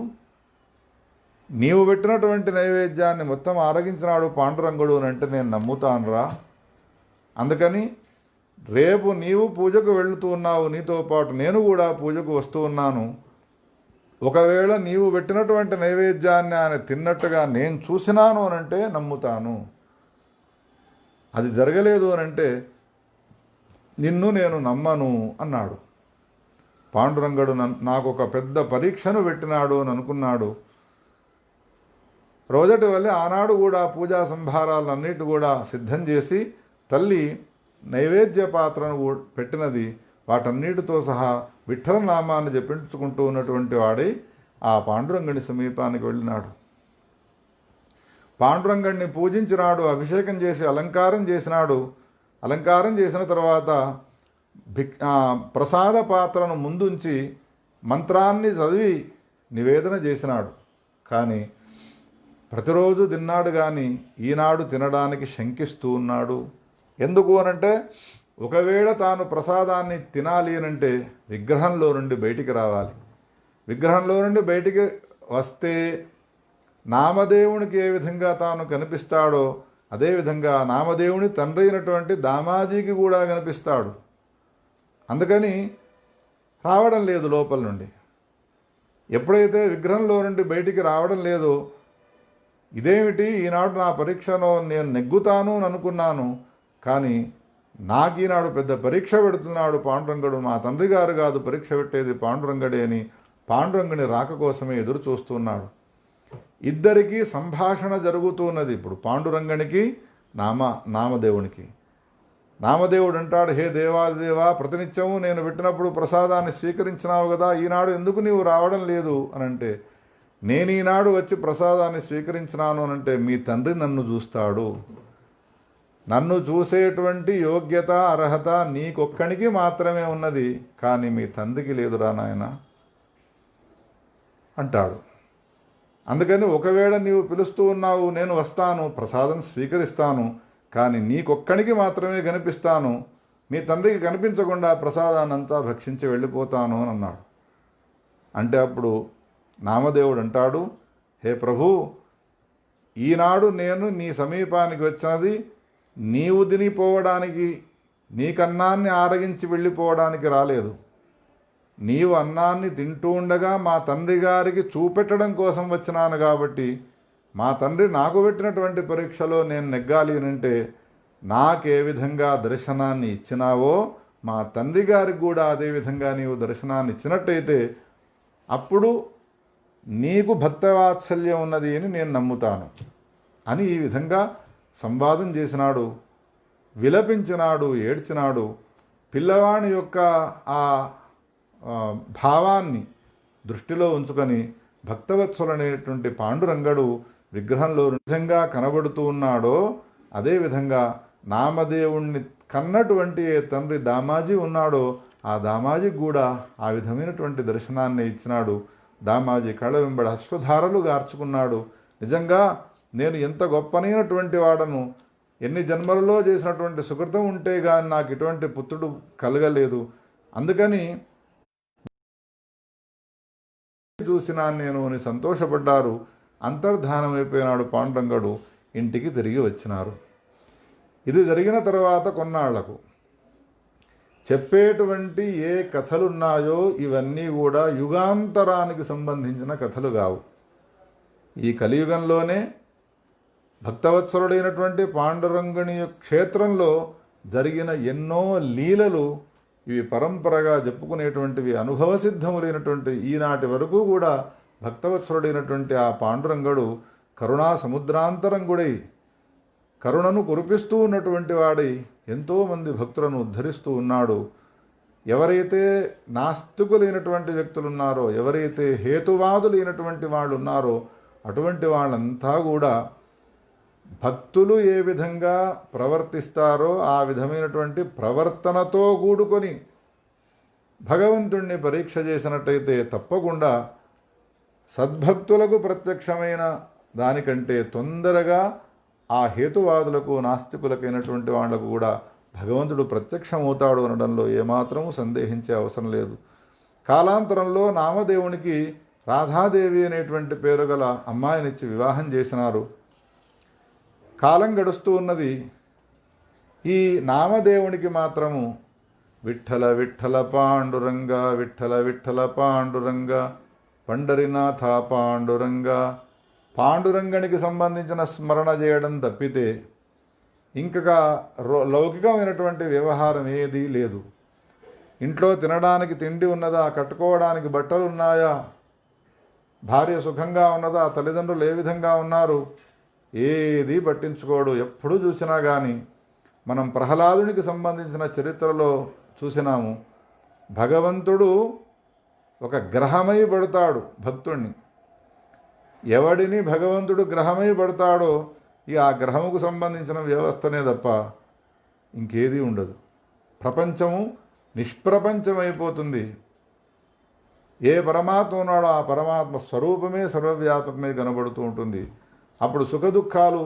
నీవు పెట్టినటువంటి నైవేద్యాన్ని మొత్తం ఆరగించినాడు పాండురంగుడు అని అంటే నేను నమ్ముతానురా. అందుకని రేపు నీవు పూజకు వెళుతూ ఉన్నావు, నీతో పాటు నేను కూడా పూజకు వస్తూ ఉన్నాను. ఒకవేళ నీవు పెట్టినటువంటి నైవేద్యాన్ని ఆయన తిన్నట్టుగా నేను చూసినాను అనంటే నమ్ముతాను. అది జరగలేదు అనంటే నిన్ను నేను నమ్మను అన్నాడు. పాండురంగడు నాకు ఒక పెద్ద పరీక్షను పెట్టినాడు అని అనుకున్నాడు. రోజటి వల్లే ఆనాడు కూడా పూజా సంభారాలన్నిటి కూడా సిద్ధం చేసి తల్లి నైవేద్య పాత్రను పెట్టినది. వాటన్నిటితో సహా విఠ్ఠల నామాన్ని జపించుకుంటూ ఉన్నటువంటి వాడై ఆ పాండురంగడి సమీపానికి వెళ్ళినాడు. పాండురంగడిని పూజించినాడు, అభిషేకం చేసి అలంకారం చేసినాడు. అలంకారం చేసిన తర్వాత ప్రసాద పాత్రను ముందుంచి మంత్రాన్ని చదివి నివేదన చేసినాడు. కానీ ప్రతిరోజు తిన్నాడు కానీ ఈనాడు తినడానికి శంకిస్తూ ఉన్నాడు. ఎందుకు అనంటే ఒకవేళ తాను ప్రసాదాన్ని తినాలి అనంటే విగ్రహంలో నుండి బయటికి రావాలి. విగ్రహంలో నుండి బయటికి వస్తే నామదేవునికి ఏ విధంగా తాను కనిపిస్తాడో అదేవిధంగా నామదేవుని తండ్రి అయినటువంటి దామాజీకి కూడా కనిపిస్తాడు. అందుకని రావడం లేదు లోపల నుండి. ఎప్పుడైతే విగ్రహంలో నుండి బయటికి రావడం లేదో ఇదేమిటి ఈనాడు నా పరీక్షను నేను నెగ్గుతాను అని అనుకున్నాను, కానీ నాకు ఈనాడు పెద్ద పరీక్ష పెడుతున్నాడు పాండురంగడు. మా తండ్రి గారు కాదు పరీక్ష పెట్టేది పాండురంగడే అని పాండురంగుని రాక కోసమే ఎదురు చూస్తున్నాడు. ఇద్దరికీ సంభాషణ జరుగుతున్నది. ఇప్పుడు పాండురంగనికి నామదేవునికి. నామదేవుడు అంటాడు, హే దేవాదేవా, ప్రతినిత్యము నేను పెట్టినప్పుడు ప్రసాదాన్ని స్వీకరించినావు కదా, ఈనాడు ఎందుకు నీవు రావడం లేదు అని అంటే, నేను ఈనాడు వచ్చి ప్రసాదాన్ని స్వీకరించినాను అనంటే మీ తండ్రి నన్ను చూస్తాడు. నన్ను చూసేటువంటి యోగ్యత అర్హత నీకొక్కనికి మాత్రమే ఉన్నది, కానీ మీ తండ్రికి లేదురా నాయన అంటాడు. అందుకని ఒకవేళ నీవు పిలుస్తూ ఉన్నావు, నేను వస్తాను, ప్రసాదం స్వీకరిస్తాను, కానీ నీకొక్కనికి మాత్రమే కనిపిస్తాను, మీ తండ్రికి కనిపించకుండా ప్రసాదాన్నంతా భక్షించి వెళ్ళిపోతాను అని అన్నాడు. అంటే అప్పుడు నామదేవుడు అంటాడు, హే ప్రభు, ఈనాడు నేను నీ సమీపానికి వచ్చినది నీవు తినిపోవడానికి, నీకన్నాన్ని ఆరగించి వెళ్ళిపోవడానికి రాలేదు. నీవు అన్నాన్ని తింటూ ఉండగా మా తండ్రి గారికి చూపెట్టడం కోసం వచ్చినాను. కాబట్టి మా తండ్రి నాకు పెట్టినటువంటి పరీక్షలో నేను నెగ్గాలి అంటే నాకే విధంగా దర్శనాన్ని ఇచ్చినావో మా తండ్రి గారికి కూడా అదేవిధంగా నీవు దర్శనాన్ని ఇచ్చినట్టయితే అప్పుడు నీకు భక్తవాత్సల్యం ఉన్నది అని నేను నమ్ముతాను అని ఈ విధంగా సంవాదం చేసినాడు. విలపించినాడు, ఏడ్చినాడు. పిల్లవాని యొక్క ఆ భావాన్ని దృష్టిలో ఉంచుకొని భక్తవత్సలనేటువంటి పాండురంగడు విగ్రహంలో విధంగా కనబడుతూ ఉన్నాడో అదేవిధంగా నామదేవుణ్ణి కన్నటువంటి ఏ తండ్రి దామాజీ ఉన్నాడో ఆ దామాజీకి కూడా ఆ విధమైనటువంటి దర్శనాన్ని ఇచ్చినాడు. దామాజీ కళ్ళ వెంబడి అశ్వధారలు గార్చుకున్నాడు. నిజంగా నేను ఎంత గొప్పనైనటువంటి వాడను, ఎన్ని జన్మలలో చేసినటువంటి సుకృతం ఉంటే కానీ నాకు ఇటువంటి పుత్రుడు కలగలేదు, అందుకని చూసినా నేను అని సంతోషపడ్డారు. అంతర్ధానమైపోయినాడు పాండురంగడు. ఇంటికి తిరిగి వచ్చినారు. ఇది జరిగిన తర్వాత కొన్నాళ్లకు చెప్పేటువంటి ఏ కథలున్నాయో ఇవన్నీ కూడా యుగాంతరానికి సంబంధించిన కథలు కావు. ఈ కలియుగంలోనే భక్తవత్సలుడైనటువంటి పాండురంగుని క్షేత్రంలో జరిగిన ఎన్నో లీలలు ఇవి పరంపరగా చెప్పుకునేటువంటివి, అనుభవ సిద్ధములైనటువంటి ఈనాటి వరకు కూడా భక్తవత్సలుడైనటువంటి ఆ పాండురంగడు కరుణా సముద్రాంతరంగుడై కరుణను కురిపిస్తూ ఉన్నటువంటి వాడై ఎంతోమంది భక్తులను ఉద్ధరిస్తూ ఉన్నాడు. ఎవరైతే నాస్తికులైనటువంటి వ్యక్తులున్నారో, ఎవరైతే హేతువాదులైనటువంటి వాళ్ళు ఉన్నారో అటువంటి వాళ్ళంతా కూడా భక్తులు ఏ విధంగా ప్రవర్తిస్తారో ఆ విధమైనటువంటి ప్రవర్తనతో కూడుకొని భగవంతుణ్ణి పరీక్ష చేసినట్టయితే తప్పకుండా సద్భక్తులకు ప్రత్యక్షమైన దానికంటే తొందరగా ఆ హేతువాదులకు నాస్తికులకైనటువంటి వాళ్లకు కూడా భగవంతుడు ప్రత్యక్షమవుతాడు అనడంలో ఏమాత్రము సందేహించే అవసరం లేదు. కాలాంతరంలో నామదేవునికి రాధాదేవి అనేటువంటి పేరు గల అమ్మాయినిచ్చి వివాహం చేసినారు. కాలం గడుస్తూ ఉన్నది. ఈ నామదేవునికి మాత్రము విఠల విఠల పాండురంగ, విఠల విఠల పాండురంగ, పండరినాథ పాండురంగ, పాండురంగనికి సంబంధించిన స్మరణ చేయడం తప్పితే ఇంకొక లౌకికమైనటువంటి వ్యవహారం ఏదీ లేదు. ఇంట్లో తినడానికి తిండి ఉన్నదా, కట్టుకోవడానికి బట్టలు ఉన్నాయా, భార్య సుఖంగా ఉన్నదా, తల్లిదండ్రులు ఏ విధంగా ఉన్నారు, ఏది పట్టించుకోడు. ఎప్పుడు చూసినా కానీ మనం ప్రహ్లాదునికి సంబంధించిన చరిత్రలో చూసినాము. భగవంతుడు ఒక గ్రహమై పడతాడు భక్తుణ్ణి. ఎవడిని భగవంతుడు గ్రహమై పడతాడో ఆ గ్రహముకు సంబంధించిన వ్యవస్థనే తప్ప ఇంకేదీ ఉండదు. ప్రపంచము నిష్ప్రపంచమైపోతుంది. ఏ పరమాత్మ ఉన్నాడో ఆ పరమాత్మ స్వరూపమే సర్వవ్యాపకమై కనబడుతూ ఉంటుంది. అప్పుడు సుఖదుఖాలు,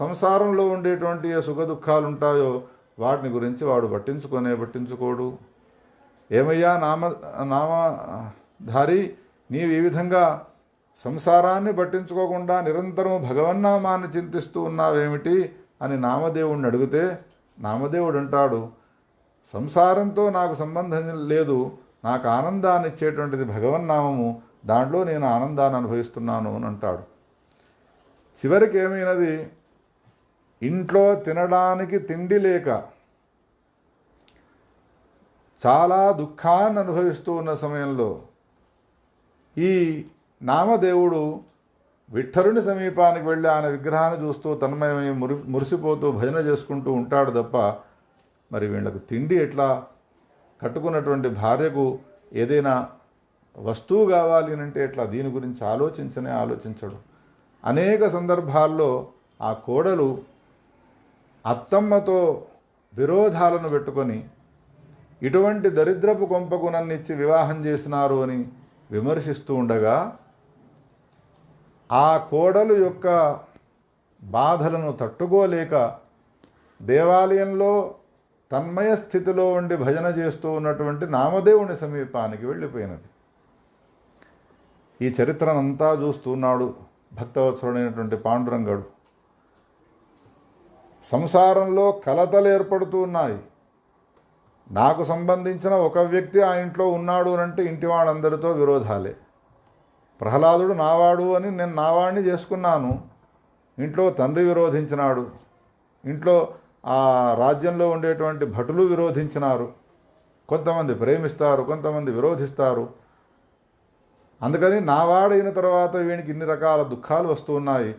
సంసారంలో ఉండేటువంటి ఏ సుఖదుఖాలు ఉంటాయో వాటిని గురించి వాడు పట్టించుకోడు. ఏమయ్యా నామధారి, నీవు ఈ విధంగా సంసారాన్ని పట్టించుకోకుండా నిరంతరం భగవన్నామాన్ని చింతిస్తూ ఉన్నావేమిటి అని నామదేవుడిని అడిగితే నామదేవుడు అంటాడు, సంసారంతో నాకు సంబంధం లేదు, నాకు ఆనందాన్ని ఇచ్చేటువంటిది భగవన్నామము, దాంట్లో నేను ఆనందాన్ని అనుభవిస్తున్నాను అని అంటాడు. చివరికి ఏమైనది, ఇంట్లో తినడానికి తిండి లేక చాలా దుఃఖాన్ని అనుభవిస్తూ ఉన్న సమయంలో ఈ నామదేవుడు విఠలుని సమీపానికి వెళ్ళి ఆయన విగ్రహాన్ని చూస్తూ తన్మయమై మురిసిపోతూ భజన చేసుకుంటూ ఉంటాడు తప్ప మరి వీళ్ళకు తిండి ఎట్లా, కట్టుకున్నటువంటి భార్యకు ఏదైనా వస్తువు కావాలి అంటే ఎట్లా, దీని గురించి ఆలోచించడు. అనేక సందర్భాల్లో ఆ కోడలు అత్తమ్మతో విరోధాలను పెట్టుకొని ఇటువంటి దరిద్రపు కొంపకు నన్నిచ్చి వివాహం చేసినారు అని విమర్శిస్తూ ఉండగా ఆ కోడలు యొక్క బాధలను తట్టుకోలేక దేవాలయంలో తన్మయ స్థితిలో ఉండి భజన చేస్తూ ఉన్నటువంటి నామదేవుని సమీపానికి వెళ్ళిపోయినది. ఈ చరిత్రనంతా చూస్తున్నాడు భక్తవత్సలుడైనటువంటి పాండురంగడు. సంసారంలో కలతలు ఏర్పడుతూ ఉన్నాయి. నాకు సంబంధించిన ఒక వ్యక్తి ఆ ఇంట్లో ఉన్నాడు అంటే ఇంటి వాళ్ళందరితో విరోధాలే. ప్రహ్లాదుడు నావాడు అని నేను నావాడిని చేసుకున్నాను, ఇంట్లో తండ్రి విరోధించినాడు, ఇంట్లో ఆ రాజ్యంలో ఉండేటువంటి భటులు విరోధించినారు. కొంతమంది ప్రేమిస్తారు, కొంతమంది విరోధిస్తారు. అందుకని నావాడైన తర్వాత వీనికి ఇన్ని రకాల దుఃఖాలు వస్తూ ఉన్నాయి.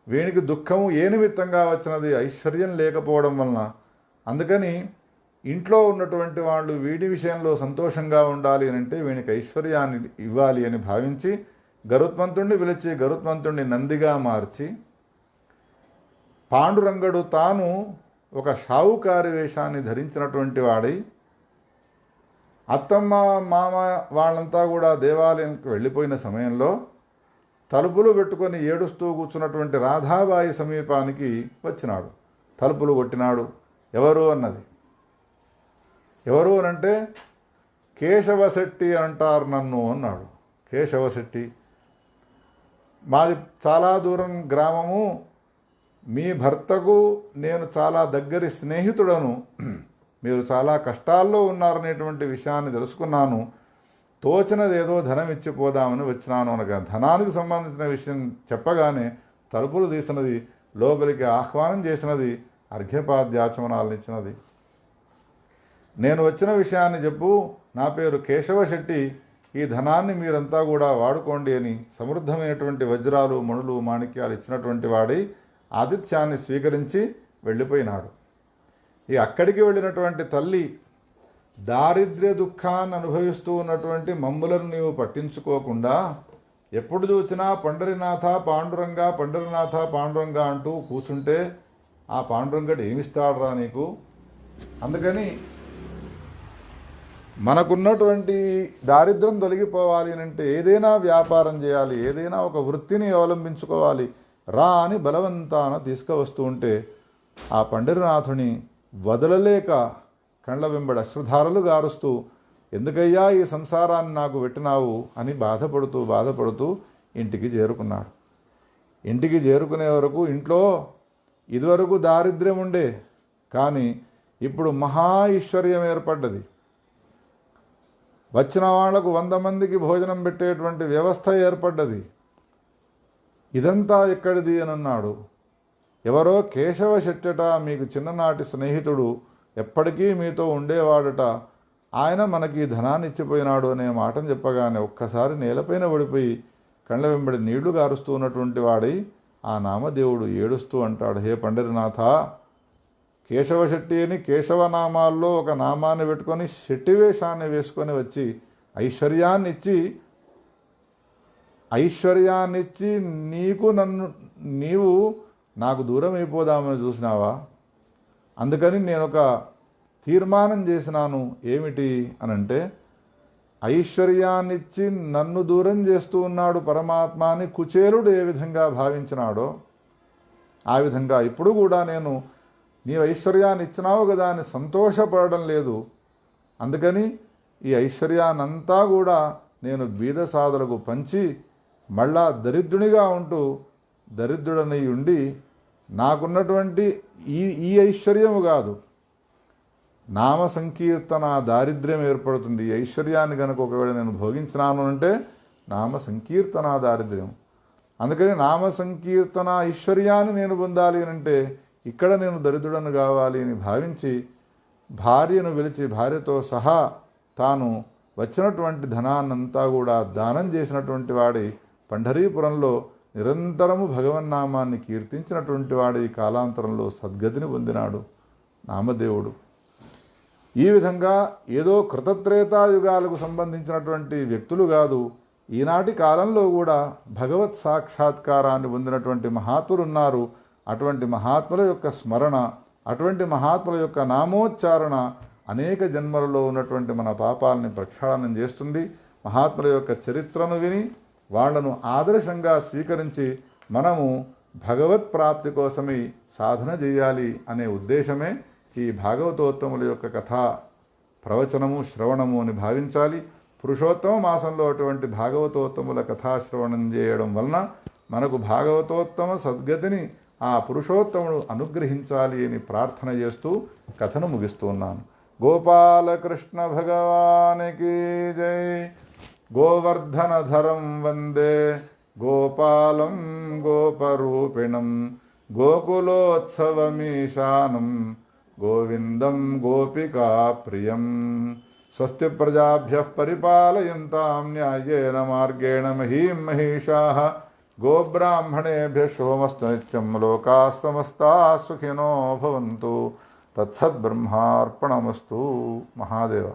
వీనికి దుఃఖము ఏ నిమిత్తంగా వచ్చినది, ఐశ్వర్యం లేకపోవడం వలన. అందుకని ఇంట్లో ఉన్నటువంటి వాళ్ళు వీడి విషయంలో సంతోషంగా ఉండాలి అని అంటే వీనికి ఐశ్వర్యాన్ని ఇవ్వాలి అని భావించి గరుత్మంతుణ్ణి పిలిచి గరుత్మంతుణ్ణి నందిగా మార్చి పాండురంగడు తాను ఒక షావుకారి వేషాన్ని ధరించినటువంటి వాడై అత్తమ్మ మామ వాళ్ళంతా కూడా దేవాలయంకి వెళ్ళిపోయిన సమయంలో తలుపులు పెట్టుకొని ఏడుస్తూ కూర్చున్నటువంటి రాధాబాయి సమీపానికి వచ్చినాడు. తలుపులు కొట్టినాడు. ఎవరు అన్నది. ఎవరు అనంటే కేశవశెట్టి అంటారు నన్ను అన్నాడు. కేశవశెట్టి, మాది చాలా దూరం గ్రామము, మీ భర్తకు నేను చాలా దగ్గరి స్నేహితుడను, మీరు చాలా కష్టాల్లో ఉన్నారనేటువంటి విషయాన్ని తెలుసుకున్నాను, తోచినదేదో ధనం ఇచ్చిపోదామని వచ్చినాను అనగా ధనానికి సంబంధించిన విషయం చెప్పగానే తలుపులు తీసినది, లోపలికి ఆహ్వానం చేసినది, అర్ఘ్యపాద్యాచమనాలను ఇచ్చినది. నేను వచ్చిన విషయాన్ని చెప్పు, నా పేరు కేశవ శెట్టి, ఈ ధనాన్ని మీరంతా కూడా వాడుకోండి అని సమృద్ధమైనటువంటి వజ్రాలు మణులు మాణిక్యాలు ఇచ్చినటువంటి వాడి ఆతిథ్యాన్ని స్వీకరించి వెళ్ళిపోయినాడు. ఈ అక్కడికి వెళ్ళినటువంటి తల్లి, దారిద్ర్య దుఃఖాన్ని అనుభవిస్తూ ఉన్నటువంటి మమ్ములను నీవు పట్టించుకోకుండా ఎప్పుడు చూసినా పండరినాథ పాండురంగ పండరినాథ పాండురంగ అంటూ కూర్చుంటే ఆ పాండురంగడు ఏమిస్తాడురా నీకు? అందుకని మనకున్నటువంటి దారిద్ర్యం తొలగిపోవాలి అంటే ఏదైనా వ్యాపారం చేయాలి, ఏదైనా ఒక వృత్తిని అవలంబించుకోవాలి రా అని బలవంతాన తీసుకువస్తూ ఉంటే ఆ పండరినాథుని వదలలేక కళ్ళ వెంబడి అశ్రుధారలు గారుస్తూ ఎందుకయ్యా ఈ సంసారాన్ని నాకు పెట్టినావు అని బాధపడుతూ ఇంటికి చేరుకున్నాడు. ఇంటికి చేరుకునే వరకు ఇంట్లో ఇదివరకు దారిద్ర్యం ఉండే, కానీ ఇప్పుడు మహా ఐశ్వర్యం ఏర్పడ్డది. వచ్చిన వాళ్లకు 100 మందికి భోజనం పెట్టేటువంటి వ్యవస్థ ఏర్పడ్డది. ఇదంతా ఎక్కడిది అని అన్నాడు. ఎవరో కేశవ శెట్టట, మీకు చిన్ననాటి స్నేహితుడు, ఎప్పటికీ మీతో ఉండేవాడట, ఆయన మనకి ధనాన్ని ఇచ్చిపోయినాడు అనే మాటను చెప్పగానే ఒక్కసారి నేలపైన పడిపోయి కళ్ళ వెంబడి నీళ్లు గారుస్తూ ఉన్నటువంటి వాడై ఆ నామదేవుడు ఏడుస్తూ అంటాడు, హే పండరినాథ, కేశవ శెట్టి అని కేశవనామాల్లో ఒక నామాన్ని పెట్టుకొని శెట్టి వేషాన్ని వేసుకొని వచ్చి ఐశ్వర్యాన్నిచ్చి నీవు నాకు దూరం అయిపోదామని చూసినావా? అందుకని నేను ఒక తీర్మానం చేసినాను. ఏమిటి అనంటే, ఐశ్వర్యాన్నిచ్చి నన్ను దూరం చేస్తూ ఉన్నాడు పరమాత్మ అని కుచేలుడు ఏ విధంగా భావించినాడో ఆ విధంగా ఇప్పుడు కూడా నేను నీవు ఐశ్వర్యాన్ని ఇచ్చినావు కదా అని సంతోషపడడం లేదు. అందుకని ఈ ఐశ్వర్యాన్నంతా కూడా నేను బీద సాధులకు పంచి మళ్ళా దరిద్రునిగా ఉంటూ దరిద్రుడని ఉండి నాకున్నటువంటి ఈ ఐశ్వర్యము కాదు, నామ సంకీర్తన దారిద్ర్యం ఏర్పడుతుంది. ఈ ఐశ్వర్యాన్ని కనుక ఒకవేళ నేను భోగించినాను అంటే నామ సంకీర్తన దారిద్ర్యం. అందుకని నామ సంకీర్తన ఐశ్వర్యాన్ని నేను పొందాలి అంటే ఇక్కడ నేను దరిద్రుడను కావాలి అని భావించి భార్యను పిలిచి భార్యతో సహా తాను వచ్చినటువంటి ధనాన్నంతా కూడా దానం చేసినటువంటి వాడి పంఢరీపురంలో నిరంతరము భగవన్నామాన్ని కీర్తించినటువంటి వాడి కాలాంతరంలో సద్గతిని పొందినాడు నామదేవుడు. ఈ విధంగా ఏదో కృతత్రేతాయుగాలకు సంబంధించినటువంటి వ్యక్తులు కాదు, ఈనాటి కాలంలో కూడా భగవత్ సాక్షాత్కారాన్ని పొందినటువంటి మహాత్ములు ఉన్నారు. అటువంటి మహాత్ముల యొక్క స్మరణ, అటువంటి మహాత్ముల యొక్క నామోచ్చారణ అనేక జన్మలలో ఉన్నటువంటి మన పాపాలని ప్రక్షాళనం చేస్తుంది. మహాత్ముల యొక్క చరిత్రను విని వాళ్లను ఆదర్శంగా స్వీకరించి మనము భగవత్ ప్రాప్తి కోసమై సాధన చేయాలి అనే ఉద్దేశమే ఈ భాగవతోత్తముల యొక్క కథా ప్రవచనము శ్రవణము అని భావించాలి. పురుషోత్తమ మాసంలో అటువంటి భాగవతోత్తముల కథాశ్రవణం చేయడం వలన మనకు భాగవతోత్తమ సద్గతిని ఆ పురుషోత్తముడు అనుగ్రహించాలి అని ప్రార్థన చేస్తూ కథను ముగిస్తున్నాను. గోపాలకృష్ణ భగవానికి జై. గోవర్ధనధరం వందే గోపాలం గోపరూపిణం గోకులోత్సవమీశానం గోవిందం గోపికా ప్రియం. స్వస్తి ప్రజాభ్యః పరిపాలయంతాం న్యాయేన మార్గేణ మహీం మహిషాః. గోబ్రాహ్మణేభ్యः శుభమస్తు నిత్యం. లోకాः సమస్తాः సుఖినో భవంతు. తత్సద్బ్రహ్మార్పణమస్తు. మహాదేవ.